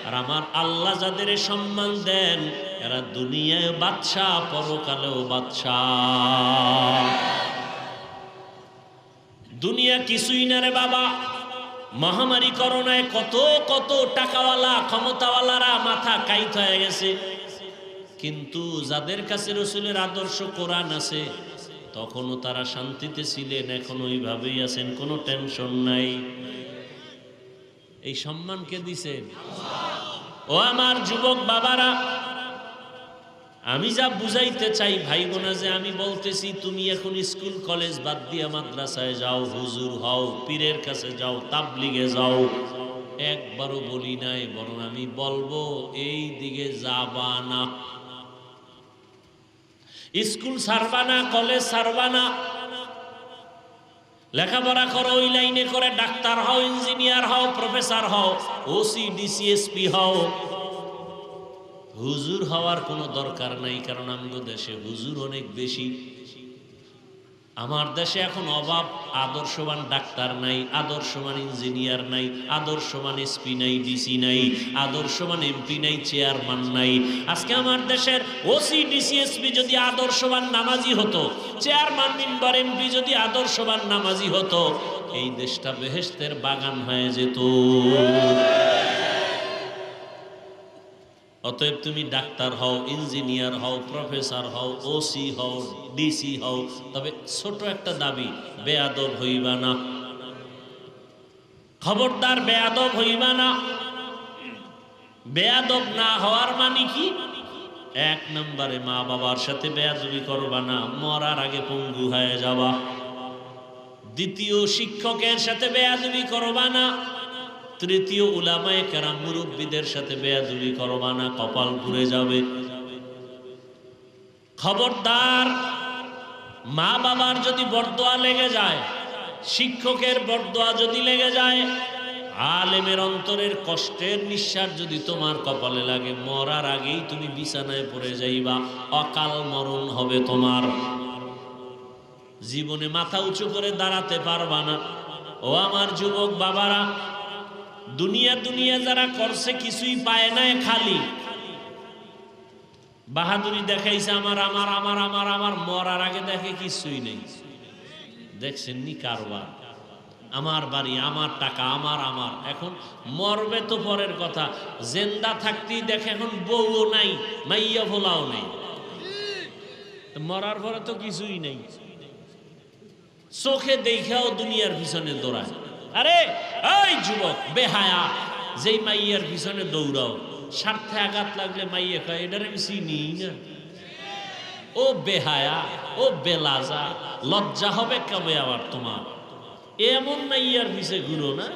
আর আমার আল্লাহ যাদের সম্মান দেন, এরা দুনিয়ায় বাদশাহ, পরকালেও বাদশাহ। দুনিয়া কিছুই না রে বাবা। মহামারী করোনায় কত কত টাকাওয়ালা ক্ষমতাওয়ালারা মাথা কাইত হয়ে গেছে, কিন্তু যাদের কাছে রসুলের আদর্শ কোরআন আছে তখনও তারা শান্তিতে ছিলেন, এখন ওইভাবেই আছেন, কোনো টেনশন নাই। এই সম্মান কে দিছেন? ও আমার যুবক বাবারা, আমি যা বুঝাইতে চাই ভাই বোনা, যে আমি বলতেছি তুমি এখন স্কুল কলেজ বাদ দিয়ে মাদ্রাসায় যাও, হুজুর হও, পীরের কাছে যাও, তাবলিগে যাও, একবারও বলি নাই। বরং আমি বলবো এই দিকে যাবা না। স্কুল ছাড়বা না, কলেজ ছাড়বা না, লেখাপড়া করো, ওই লাইনে করে ডাক্তার হও, ইঞ্জিনিয়ার হও, প্রফেসর হও, ওসি ডিসি এসপি হও। হুজুর হওয়ার কোনো দরকার নাই, কারণ আমগো দেশে হুজুর অনেক বেশি। আমার দেশে এখন অভাব, আদর্শবান ডাক্তার নাই, আদর্শবান ইঞ্জিনিয়ার নাই, আদর্শবান এসপি নাই, ডিসি নাই, আদর্শবান এমপি নাই, চেয়ারম্যান নাই। আজকে আমার দেশের ওসি ডিসি এসপি যদি আদর্শবান নামাজি হতো, চেয়ারম্যান মেম্বার এমপি যদি আদর্শবান নামাজি হতো, এই দেশটা বেহেশতের বাগান হয়ে যেত। অতএব তুমি ডাক্তার হও, ইঞ্জিনিয়ার হও, প্রফেসর হও, ওসি হও, ডিসি হও, তবে ছোট একটা দাবি, বেয়াদব হইবা না। খবরদার বেয়াদব হইবা না। বেয়াদব না হওয়ার মানে কি? এক নম্বরে মা বাবার সাথে বেয়াদবি করবা না, মরার আগে পঙ্গু হয়ে যাবা। দ্বিতীয়, শিক্ষকের সাথে বেয়াদবি করবা না। তৃতীয়, উলামায়ে কেরাম মুরব্বীদের সাথে বেয়াদবি করবা না, কপাল পুড়ে যাবে। খবরদার, মা বাবার যদি বরদোয়া লেগে যায়, শিক্ষকের বরদোয়া যদি লেগে যায়, আলেমের অন্তরের কষ্টের নিঃশ্বাস যদি তোমার কপালে লাগে, মরার আগেই তুমি বিছানায় পড়ে যাইবা, অকাল মরণ হবে তোমার। জীবনে মাথা উঁচু করে দাঁড়াতে পারবা না। ও আমার যুবক বাবারা, দুনিয়া দুনিয়া যারা করছে কিছুই পায় না, খালি বাহাদুরি দেখাইছে, আমার আমার আমার আমার আমার, মরার আগে দেখে কিছুই নেই। দেখছেন নি কারবার, আমার বাড়ি, আমার টাকা, আমার আমার। এখন মরবে তো পরের কথা, জেন্দা থাকতেই দেখে এখন বউও নাই, মাইয়া ভোলাও নেই। মরার পরে তো কিছুই নেই। চোখে দেখাও দুনিয়ার পিছনে দৌড়ায়। আরে এই যুবক বেহায়া, যেই মাইয়ার পিছনে দৌড়াও, স্বার্থে আঘাত লাগলে মাইয়া কয় এটার আমি চিনি না। ও বেহায়া, ও বেলাজা, লজ্জা হবে কবে আবার তোমার? এমন মাইয়ার পিছে ঘুরো না।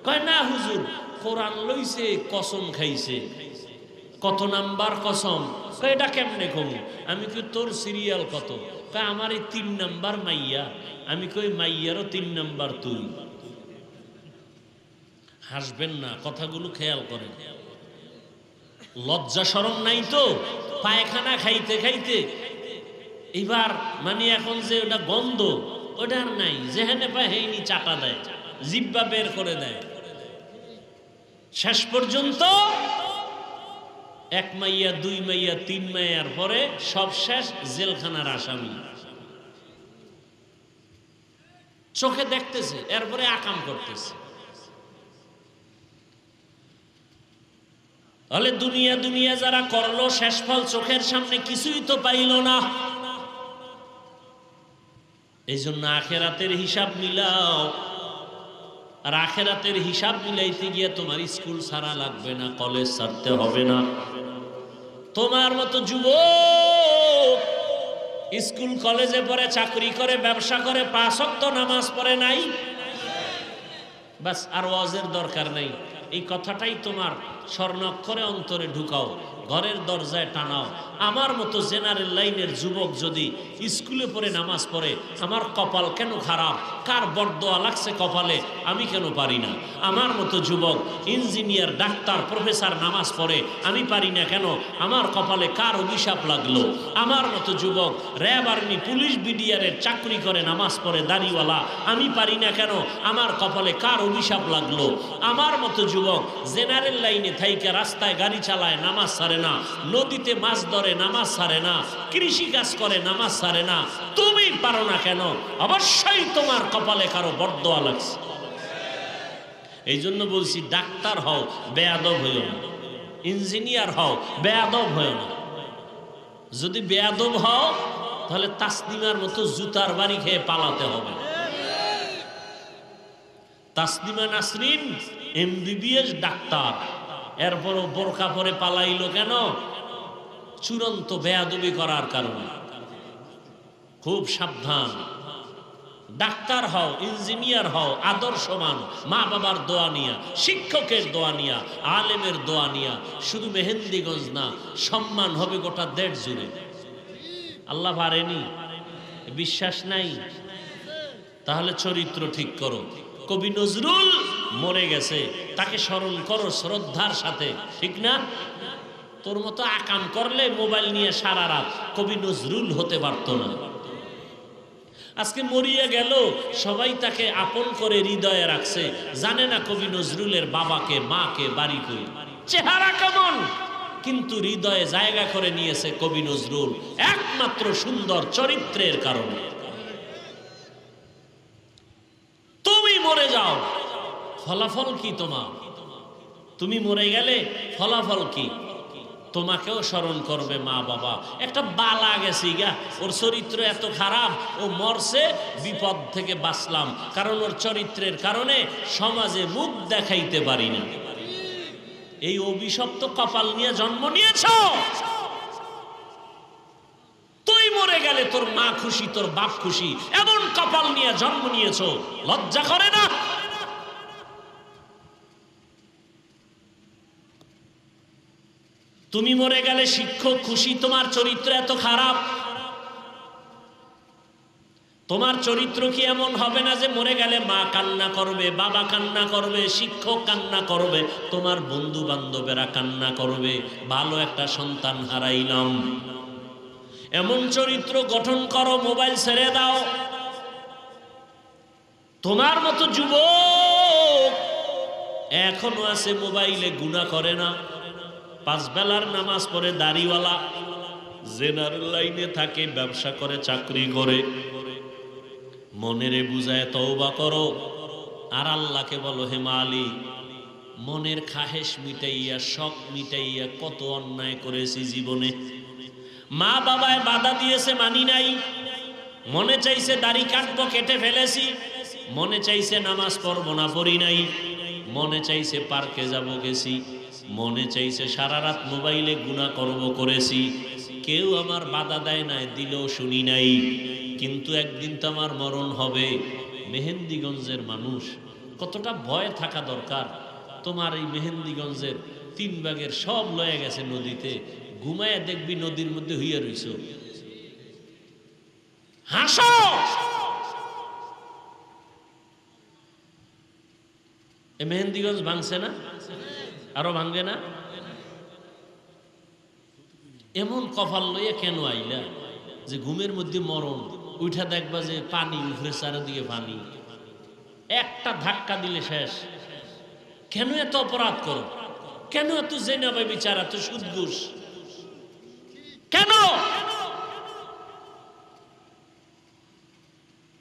কয় না হুজুর, কোরআন লইছে, কসম খাইছে। কত নাম্বার কসম? কয় এটা কেমনে কমু? আমি কই তোর সিরিয়াল কত? কয় আমার এই 3 নাম্বার মাইয়া। আমি কই মাইয়ারও 3 নাম্বার তুই। হাসবেন না, কথাগুলো খেয়াল করেন। লজ্জা শরম নাই তো? পায়খানা খাইতে খাইতে এবার মানে এখন যে ওটা গন্ধ, ওটা আর নাই, যেখানে পায় হেইনি চাটা দেয়, জিব্বা বের করে দেয়। শেষ পর্যন্ত 1 মাইয়া, 2 মাইয়া, 3 মাইয়ার পরে সব শেষ, জেলখানার আসামি। চোখে দেখতেছে, এরপরে আকাম করতেছে। তাহলে দুনিয়া দুনিয়া যারা করলো, শেষ ফল চোখের সামনে কিছুই তো পাইল না। এই জন্য আখেরাতের হিসাব মিলাও। আর আখেরাতের হিসাব মিলাইতে গিয়ে তোমার স্কুল ছাড়া লাগবে না, কলেজ ছাড়তে হবে না। তোমার মতো যুবক স্কুল কলেজে পড়ে, চাকরি করে, ব্যবসা করে, 5 ওয়াক্ত নামাজ পড়ে নাই, বাস আর ওয়াজের দরকার নেই। এই কথাটাই তোমার স্বর্ণাক্ষরে অন্তরে ঢুকাও, ঘরের দরজায় টানাও। আমার মতো জেনারেল লাইনের যুবক যদি স্কুলে পড়ে নামাজ পড়ে, আমার কপাল কেন খারাপ, কার বরদোয়া লাগছে কপালে, আমি কেন পারি না? আমার মতো যুবক ইঞ্জিনিয়ার, ডাক্তার, প্রফেসর নামাজ পড়ে, আমি পারি না কেন, আমার কপালে কার অভিশাপ লাগলো? আমার মতো যুবক র্যাব, আর্মি, পুলিশ, বিডিআরের চাকরি করে নামাজ পড়ে, দাড়িওয়ালা, আমি পারি না কেন, আমার কপালে কার অভিশাপ লাগলো? আমার মতো যুবক জেনারেল লাইনে থাইকে রাস্তায় গাড়ি চালায়, নামাজ ছাড়ে না, নদীতে মাছ ধরে, নামাজ ছাড়ে না, কৃষি কাজ করে, নামাজ ছাড়ে না, তুমি পারো না কেন? অবশ্যই তোমার কপালে কারো বরদোয়া লাগছে। এই জন্য বলছি, ডাক্তার হও, বেয়াদব হইও না। ইঞ্জিনিয়ার হও, বেয়াদব হইও না। যদি বেয়াদব হও তাহলে তাসনিমার মতো জুতার বাড়ি খেয়ে পালাতে হবে। তাসনিমা নাসরিন এমবিবিএস ডাক্তার, এরপরও বোরকা পরে পালাইলো কেন? চূড়ান্ত বেয়াদবি করার কারণে। খুব সাবধান। ডাক্তার হও, ইঞ্জিনিয়ার হও, আদর্শমান, মা বাবার দোয়া নিয়া, শিক্ষকের দোয়া নিয়া, আলেমের দোয়া নিয়া। শুধু মেহেন্দিগঞ্জ না, সম্মান হবে গোটা দেশ জুড়ে। আল্লাহ পারেনি? বিশ্বাস নাই? তাহলে চরিত্র ঠিক করো। কবি নজরুল মরে গেছে, তাকে স্মরণ করো শ্রদ্ধার সাথে, ঠিক না? তোর মতো আকাম করলে মোবাইল নিয়ে সারা রাত কবি নজরুল হতে পারতো না। আজকে মরিয়া গেল, সবাই তাকে আপন করে হৃদয়ে রাখছে, জানে না কবি নজরুলের বাবাকে, মাকে, বাড়ি কই, চেহারা কেমন, কিন্তু হৃদয়ে জায়গা করে নিয়েছে কবি নজরুল একমাত্র সুন্দর চরিত্রের কারণে। তুমি মরে যাও, ফলাফল কি তোমার? তুমি মরে গেলে ফলাফল কি? তোমাকেও স্মরণ করবে মা বাবা। একটা বালা গেছি গা, ওর চরিত্র এত খারাপ, ও মরছে, বিপদ থেকে বাঁচলাম, কারণ ওর চরিত্রের কারণে সমাজে মুখ দেখাইতে পারি না। এই অভিশপ্ত কপাল নিয়ে জন্ম নিয়েছ। তুই মরে গেলে তোর মা খুশি, তোর বাপ খুশি, এমন কপাল নিয়ে জন্ম নিয়েছ, লজ্জা করে না? তুমি মরে গেলে শিক্ষক খুশি, তোমার চরিত্র এত খারাপ। তোমার চরিত্র কি এমন হবে না যে মরে গেলে মা কান্না করবে, বাবা কান্না করবে, শিক্ষক কান্না করবে, তোমার বন্ধু বান্ধবেরা কান্না করবে, ভালো একটা সন্তান হারাইলাম। এমন চরিত্র গঠন করো, মোবাইল ছেড়ে দাও। তোমার মতো যুবক এখনো আছে মোবাইলে, গুনাহ করে না, 5 বেলার নামাজ পড়ে, দাড়িওয়ালা, জেনারেল লাইনে থাকে, ব্যবসা করে, চাকরি করে। মনেরে বুঝায় তওবা করো, আর আল্লাহকে বলো, হে মালিক, মনের খাহেশ মিটাইয়া, শখ মিটাইয়া কত অন্যায় করেছি জীবনে। মা বাবায় বাধা দিয়েছে, মানি নাই। মনে চাইছে দাড়ি কাটবো, কেটে ফেলেছি। মনে চাইছে নামাজ পড়বো না, পড়ি নাই। মনে চাইছে পার্কে যাব, গেছি। মনে চাইছে সারা রাত মোবাইলে গুনাহ করব, করেছি। কেউ আমার বাধা দেয় নাই, দিলেও শুনি নাই। কিন্তু একদিন তো আমার মরণ হবে। মেহেন্দিগঞ্জের মানুষ, কতটা ভয় থাকা দরকার। তোমার এই মেহেন্দিগঞ্জের 3 ভাগের সব লয়ে গেছে নদীতে, ঘুমায় দেখবি নদীর মধ্যে হইয়া রইছ। হাসো, এই মেহেন্দিগঞ্জ ভাঙছে না? আরো ভাঙবে না? এমন কপাল লইয়া কেন আইলা যে ঘুমের মধ্যে মরণ, উঠা দেখবা যে পানি, উঠে চারিদিকে পানি, একটা ধাক্কা দিলে শেষ। কেন এত অপরাধ করো? কেন এত জেনা ভাই বিচার, এত সুদ ঘুষ কেন?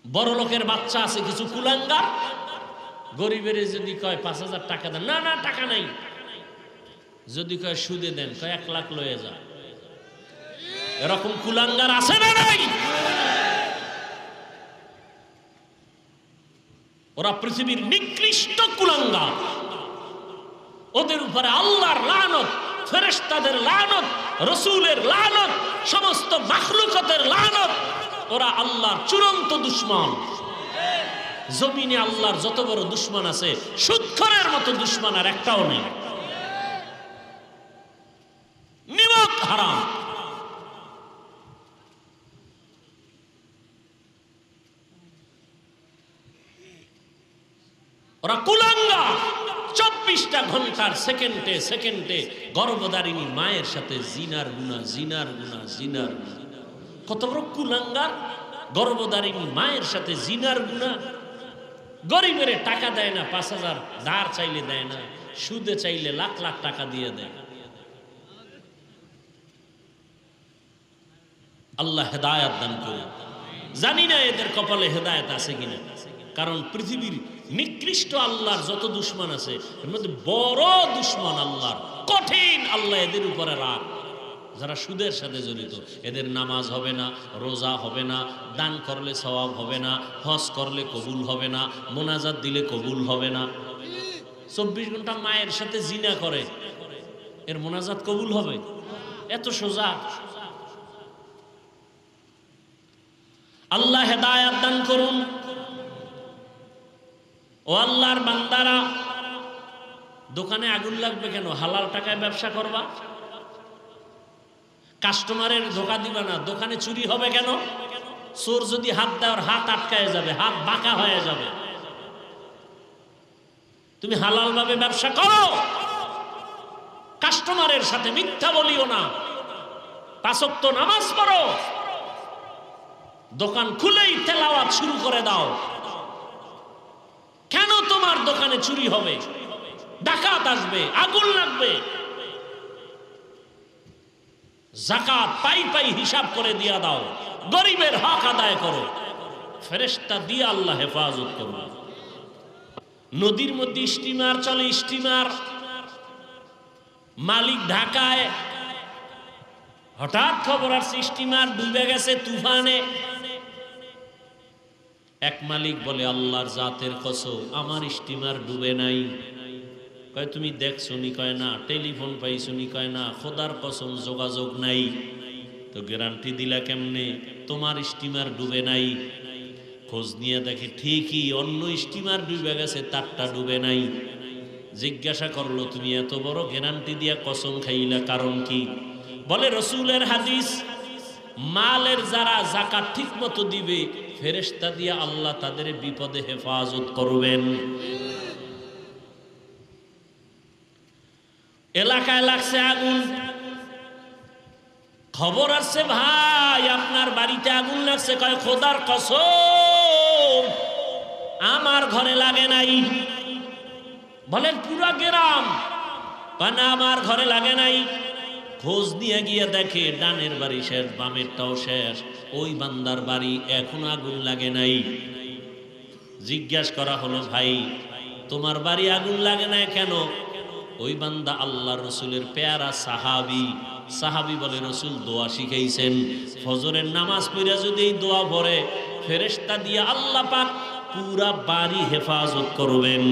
বড় লোকের বাচ্চা আছে কিছু কুলাঙ্গার, গরিবের যদি কয় 5,000 টাকা দেন, না না টাকা নাই। যদি কয় সুদে দেন, কয় 1 লাখ লয়ে যা। এরকম কুলাঙ্গার আছে না নাই? ওরা পৃথিবীর নিকৃষ্ট কুলাঙ্গার। ওদের উপরে আল্লাহর লানত ফেরেশতাদের লানত, রাসূলের লানত, সমস্ত মাখলুকাতের লানত। ওরা আল্লাহর চূড়ান্ত দুশমন। জমিনে আল্লাহর যত বড় দুশমন আছে, সুদখোরের মতো দুশমন আর একটাও নেই। নিমক হারাম। ওরা কুলাঙ্গা। 24টা ঘন্টার সেকেন্ডে সেকেন্ডে গর্ভধারিণী মায়ের সাথে জিনার গুনাহ, জিনার গুনাহ, জিনার গুনাহ। কত বড় কুলাঙ্গার! গর্ভধারিণী মায়ের সাথে জিনার গুনাহ। গরিবের টাকা দেয় না, 5,000 ধার চাইলে দেয় না, সুদে চাইলে লাখ লাখ টাকা দিয়ে দেয়। আল্লাহ হেদায়েত দান করুন। জানি না এদের কপালে হেদায়েত আছে কিনা, কারণ পৃথিবীর নিকৃষ্ট আল্লাহর যত দুশমন আছে, এর মধ্যে বড় দুশমন আল্লাহর, কঠিন আল্লাহ এদের উপরে রাগ। যারা সুদের সাথে জড়িত, এদের নামাজ হবে না, রোজা হবে না, দান করলে সওয়াব হবে না, হজ করলে কবুল হবে না, মোনাজাত দিলে কবুল হবে না। 24 ঘন্টা মায়ের সাথে জিনা করে, এর মোনাজাত কবুল হবে? এত সোজা। আল্লাহ হেদায়েত দান করুন। ও আল্লাহর বান্দারা, দোকানে আগুন লাগবে কেন? হালাল টাকায় ব্যবসা করবা। কাস্টমারের ধোকা দিবা না। দোকানে চুরি হবে কেন? চোর যদি হাত দেয়, হাত আটকায় যাবে, হাত বাঁকা হয়ে যাবে। তুমি হালাল ভাবে ব্যবসা করো, কাস্টমারের সাথে মিথ্যা বলিও না, 5 ওয়াক্ত নামাজ পড়ো, দোকান খুলেই তেলাওয়াত শুরু করে দাও। কেন তোমার দোকানে চুরি হবে, ডাকাত আসবে, আগুন লাগবে? যাকাত পাই পাই হিসাব করে দিয়া দাও, গরিবের হক আদায় করো, ফেরেশতা দিয়ে আল্লাহ হেফাজত করবে। নদীর মধ্যে স্টিমার চলে, স্টিমার মালিক ঢাকায়, হঠাৎ খবর আসছে স্টিমার ডুবে গেছে তুফানে। এক মালিক বলে, আল্লাহর জাতের কসম, আমার স্টিমার ডুবে নাই। কয় তুমি দেখছো নি? কয় না। টেলিফোন পাইছো নি? কয় না। খোদার কসম যোগাযোগ নাই। তো গ্যারান্টি দিলা কেমনে তোমার স্টিমার ডুবে নাই? খোঁজ নিয়ে দেখে ঠিকই অন্য স্টিমার ডুবে গেছে, তারটা ডুবে নাই। জিজ্ঞাসা করলো, তুমি এত বড় গ্যারান্টি দিয়া কসম খাইলা, কারণ কি? বলে, রাসূলের হাদিস, মালের যারা যাকাত ঠিক মতো দিবে, ফেরেশতা দিয়া আল্লাহ তাদের বিপদে হেফাজত করবেন। এলাকায় লাগছে আগুন, খবর আসছে, ভাই আপনার বাড়িতে আগুন লাগছে। কয়, খোদার কসম আমার ঘরে লাগে নাই। বলেন, পুরা গ্রাম? কয় না, আমার ঘরে লাগে নাই। খোঁজ নিয়ে গিয়ে দেখে ডানের বাড়ি শেষ, বামেরটাও শেষ, ওই বান্দার বাড়ি এখনো আগুন লাগে নাই। জিজ্ঞাসা করা হলো, ভাই তোমার বাড়ি আগুন লাগে নাই কেন? ওই বান্দা আল্লাহ রসুলের পেয়ারা সাহাবী। সাহাবী বলে, রসুল দোয়া শিখাইছেন, ফজরের নামাজ পড়ে যদি এই দোয়া পড়ে, ফেরেশতা দিয়ে আল্লাহ পাক পুরা বাড়ি হেফাজত করবেন।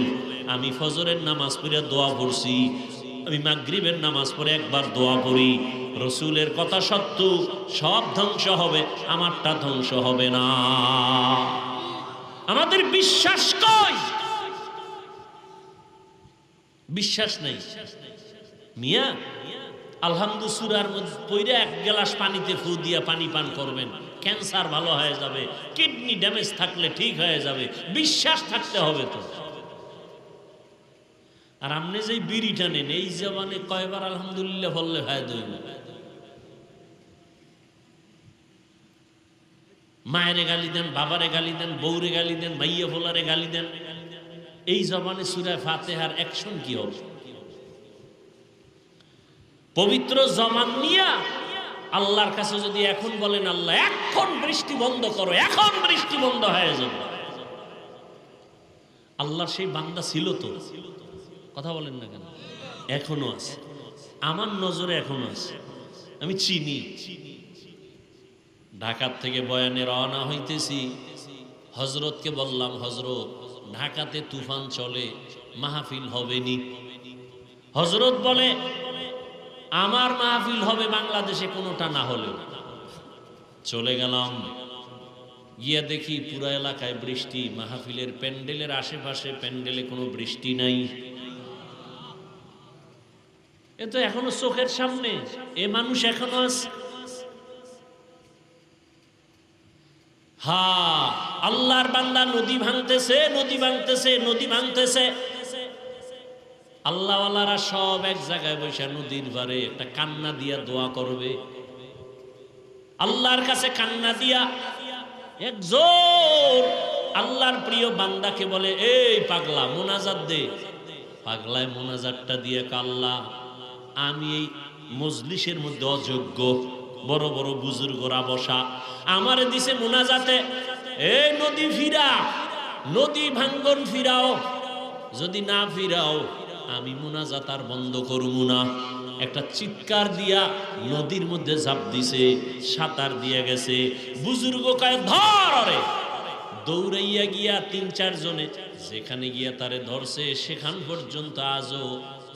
আমি ফজরের নামাজ পড়ে দোয়া পড়ছি, আমি মাগরিবের নামাজ পড়ে একবার দোয়া পড়ি, রসুলের কথা সত্য, সব ধ্বংস হবে, আমারটা ধ্বংস হবে না। আমাদের বিশ্বাস কই? বিশ্বাস নেই মিয়া। আলহামদু সূরার মধ্যে পড়ে 1 গ্লাস পানিতে ফু দিয়া পানি পান করবেন, ক্যান্সার ভালো হয়ে যাবে, কিডনি ড্যামেজ থাকলে ঠিক হয়ে যাবে। বিশ্বাস থাকতে হবে তো। আর আপনি যে বিড়িটা নেন, এই জবানে কয়বার আলহামদুলিল্লাহ বললে হয় দইল? মায়েরে গালি দেন, বাবারে গালি দেন, বউরে গালি দেন, মাইয়া ফোলারে গালি দেন, এই জবানে সূরা ফাতিহার অ্যাকশন কি হবে? পবিত্র জবান নিয়া আল্লাহর কাছে যদি এখন বলেন, আল্লাহ এখন বৃষ্টি বন্ধ করো, এখন বৃষ্টি বন্ধ হয়ে যাবে, আল্লাহর সেই বান্দা ছিল তো? কথা বলেন না কেন? এখনো আছে, আমার নজরে এখনো আছে, আমি চিনি। ঢাকার থেকে বয়ানে রওনা হইতেছি, হযরতকে বললাম, হযরত ঢাকাতে তুফান চলে, মাহফিল হবে নি। হযরত বলে, আমার মাহফিল হবে বাংলাদেশে কোনোটা না হলেও। চলে গেলাম, গিয়া দেখি পুরো এলাকায় বৃষ্টি, মাহফিলের প্যান্ডেলের আশেপাশে প্যান্ডেলে কোনো বৃষ্টি নাই। এ তো এখনো চোখের সামনে, এ মানুষ এখনো আছে। হ্যাঁ, আল্লাহর বান্দা নদী ভাঙতেছে, নদী ভাঙতেছে, নদী ভাঙতেছে। আল্লাহওয়ালারা সব এক জায়গায় বসে নদীর পারে একটা কান্না দিয়া দোয়া করবে, আল্লাহর কাছে কান্না দিয়া। এক জোর আল্লাহর প্রিয় বান্দাকে বলে, এই পাগলা মোনাজাত দে। পাগলায় মোনাজাতটা দিয়ে, আল্লাহ আমি এই মজলিসের মধ্যে অযোগ্য, বড় বড় বুজুর্গরা বসা, আমারে দিছে মোনাজাতে, এই নদী ফিরা, নদী ভাঙ্গন ফিরাও, যদি না ফিরাও আমি মোনাজাত আর বন্ধ করব না। একটা চিৎকার দিয়া নদীর মধ্যে ঝাঁপ দিছে, সাঁতার দিয়ে গেছে। বুজুর্গ কয় ধর রে, দৌড়াইয়া গিয়া ৩-৪ জনে যেখানে গিয়া তারে ধরছে সেখান পর্যন্ত আজও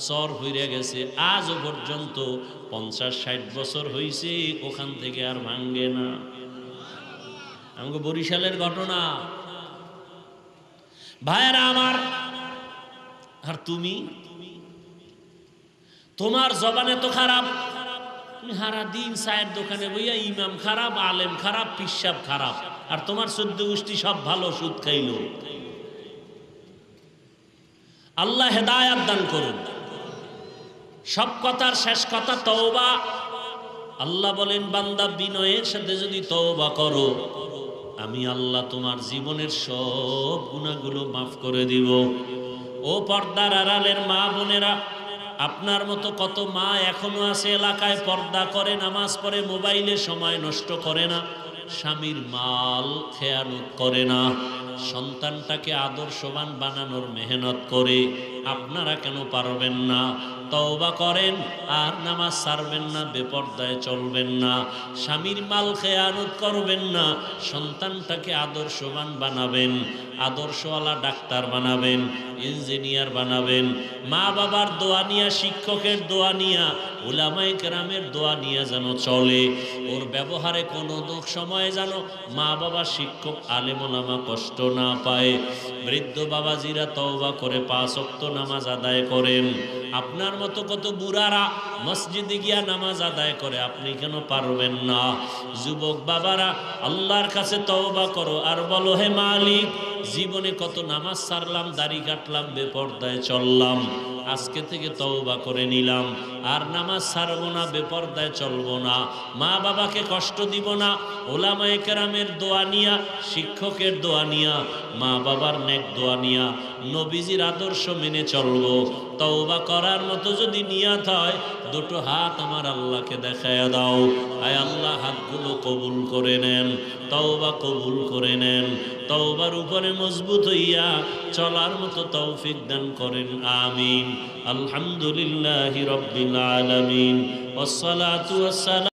চর হইয়া গেছে। আজও পর্যন্ত ৫০-৬০ বছর হইছে, ওখান থেকে আর ভাঙ্গে না। আমাকে বরিশালের ঘটনা ভাইয়েরা আমার। আর তুমি, তোমার জবান এত খারাপ, তুমি সারা দিন চায়ের দোকানে বইয়া ইমাম খারাপ, আলেম খারাপ, পিসাব খারাপ, আর তোমার ১৪ গোষ্ঠী সব ভালো, সুদ খাইল। আল্লাহ হেদায়াত দান করুন। সব কথার শেষ কথা তওবা। আল্লাহ বলেন, বান্দা বিনয়ের সাথে যদি তওবা করো, আমি আল্লাহ তোমার জীবনের সব গুনাহগুলো মাফ করে দিব। ও পর্দার আড়ালের মা বোনেরা, আপনার মতো কত মা এখনো আছে এলাকায়, পর্দা করে, নামাজ পড়ে, মোবাইলে সময় নষ্ট করে না, স্বামীর মাল খেয়ানত করে না, সন্তানটাকে আদর্শবান বানানোর মেহনত করে। আপনারা কেন পারবেন না? তওবা করেন আর নামাজ ছাড়বেন না, বেপর্দায় চলবেন না, স্বামীর মাল খেয়ানত করবেন না, সন্তানটাকে আদর্শবান বানাবেন, আদর্শওয়ালা ডাক্তার বানাবেন, ইঞ্জিনিয়ার বানাবেন। মা বাবার দোয়া নিয়া, শিক্ষকের দোয়া নিয়া, উলামায়ে কেরামের দোয়া নিয়া যেন চলে। ওর ব্যবহারে কোনো সময় যেন মা বাবা, শিক্ষক, আলেম ওলামা কষ্ট না পায়। বৃদ্ধ বাবাজিরা তওবা করে ৫ ওয়াক্ত নামাজ আদায় করেন। আপনার মতো কত বুড়ারা মসজিদে গিয়া নামাজ আদায় করে, আপনি কেন পারবেন না? যুবক বাবারা, আল্লাহর কাছে তওবা করো আর বলো, হে মালিক, জীবনে কত নামাজ ছাড়লাম, দাড়ি কাটলাম, বেপর্দায় চললাম, আজকে থেকে তওবা করে নিলাম, আর নামাজ ছাড়বো না, বেপর্দায় চলবো না, মা বাবাকে কষ্ট দিব না। ওলামায়ে কেরামের দোয়া নিয়া, শিক্ষকের দোয়া নিয়া, মা বাবার নেক দোয়া নিয়া, নবীজির আদর্শ মেনে চলবো। তওবা করার মতো যদি নিয়ত হয়, দুটো হাত আমার আল্লাহকে দেখায়া দাও। আয় আল্লাহ, হাতগুলো কবুল করে নেন, তওবা কবুল করে নেন, তওবার উপরে মজবুত হইয়া চলার মতো তৌফিক দান করেন। আমিন। আলহামদুলিল্লাহি রাব্বিল আলামিন। ওয়াসসালাতু ওয়াসসালাম।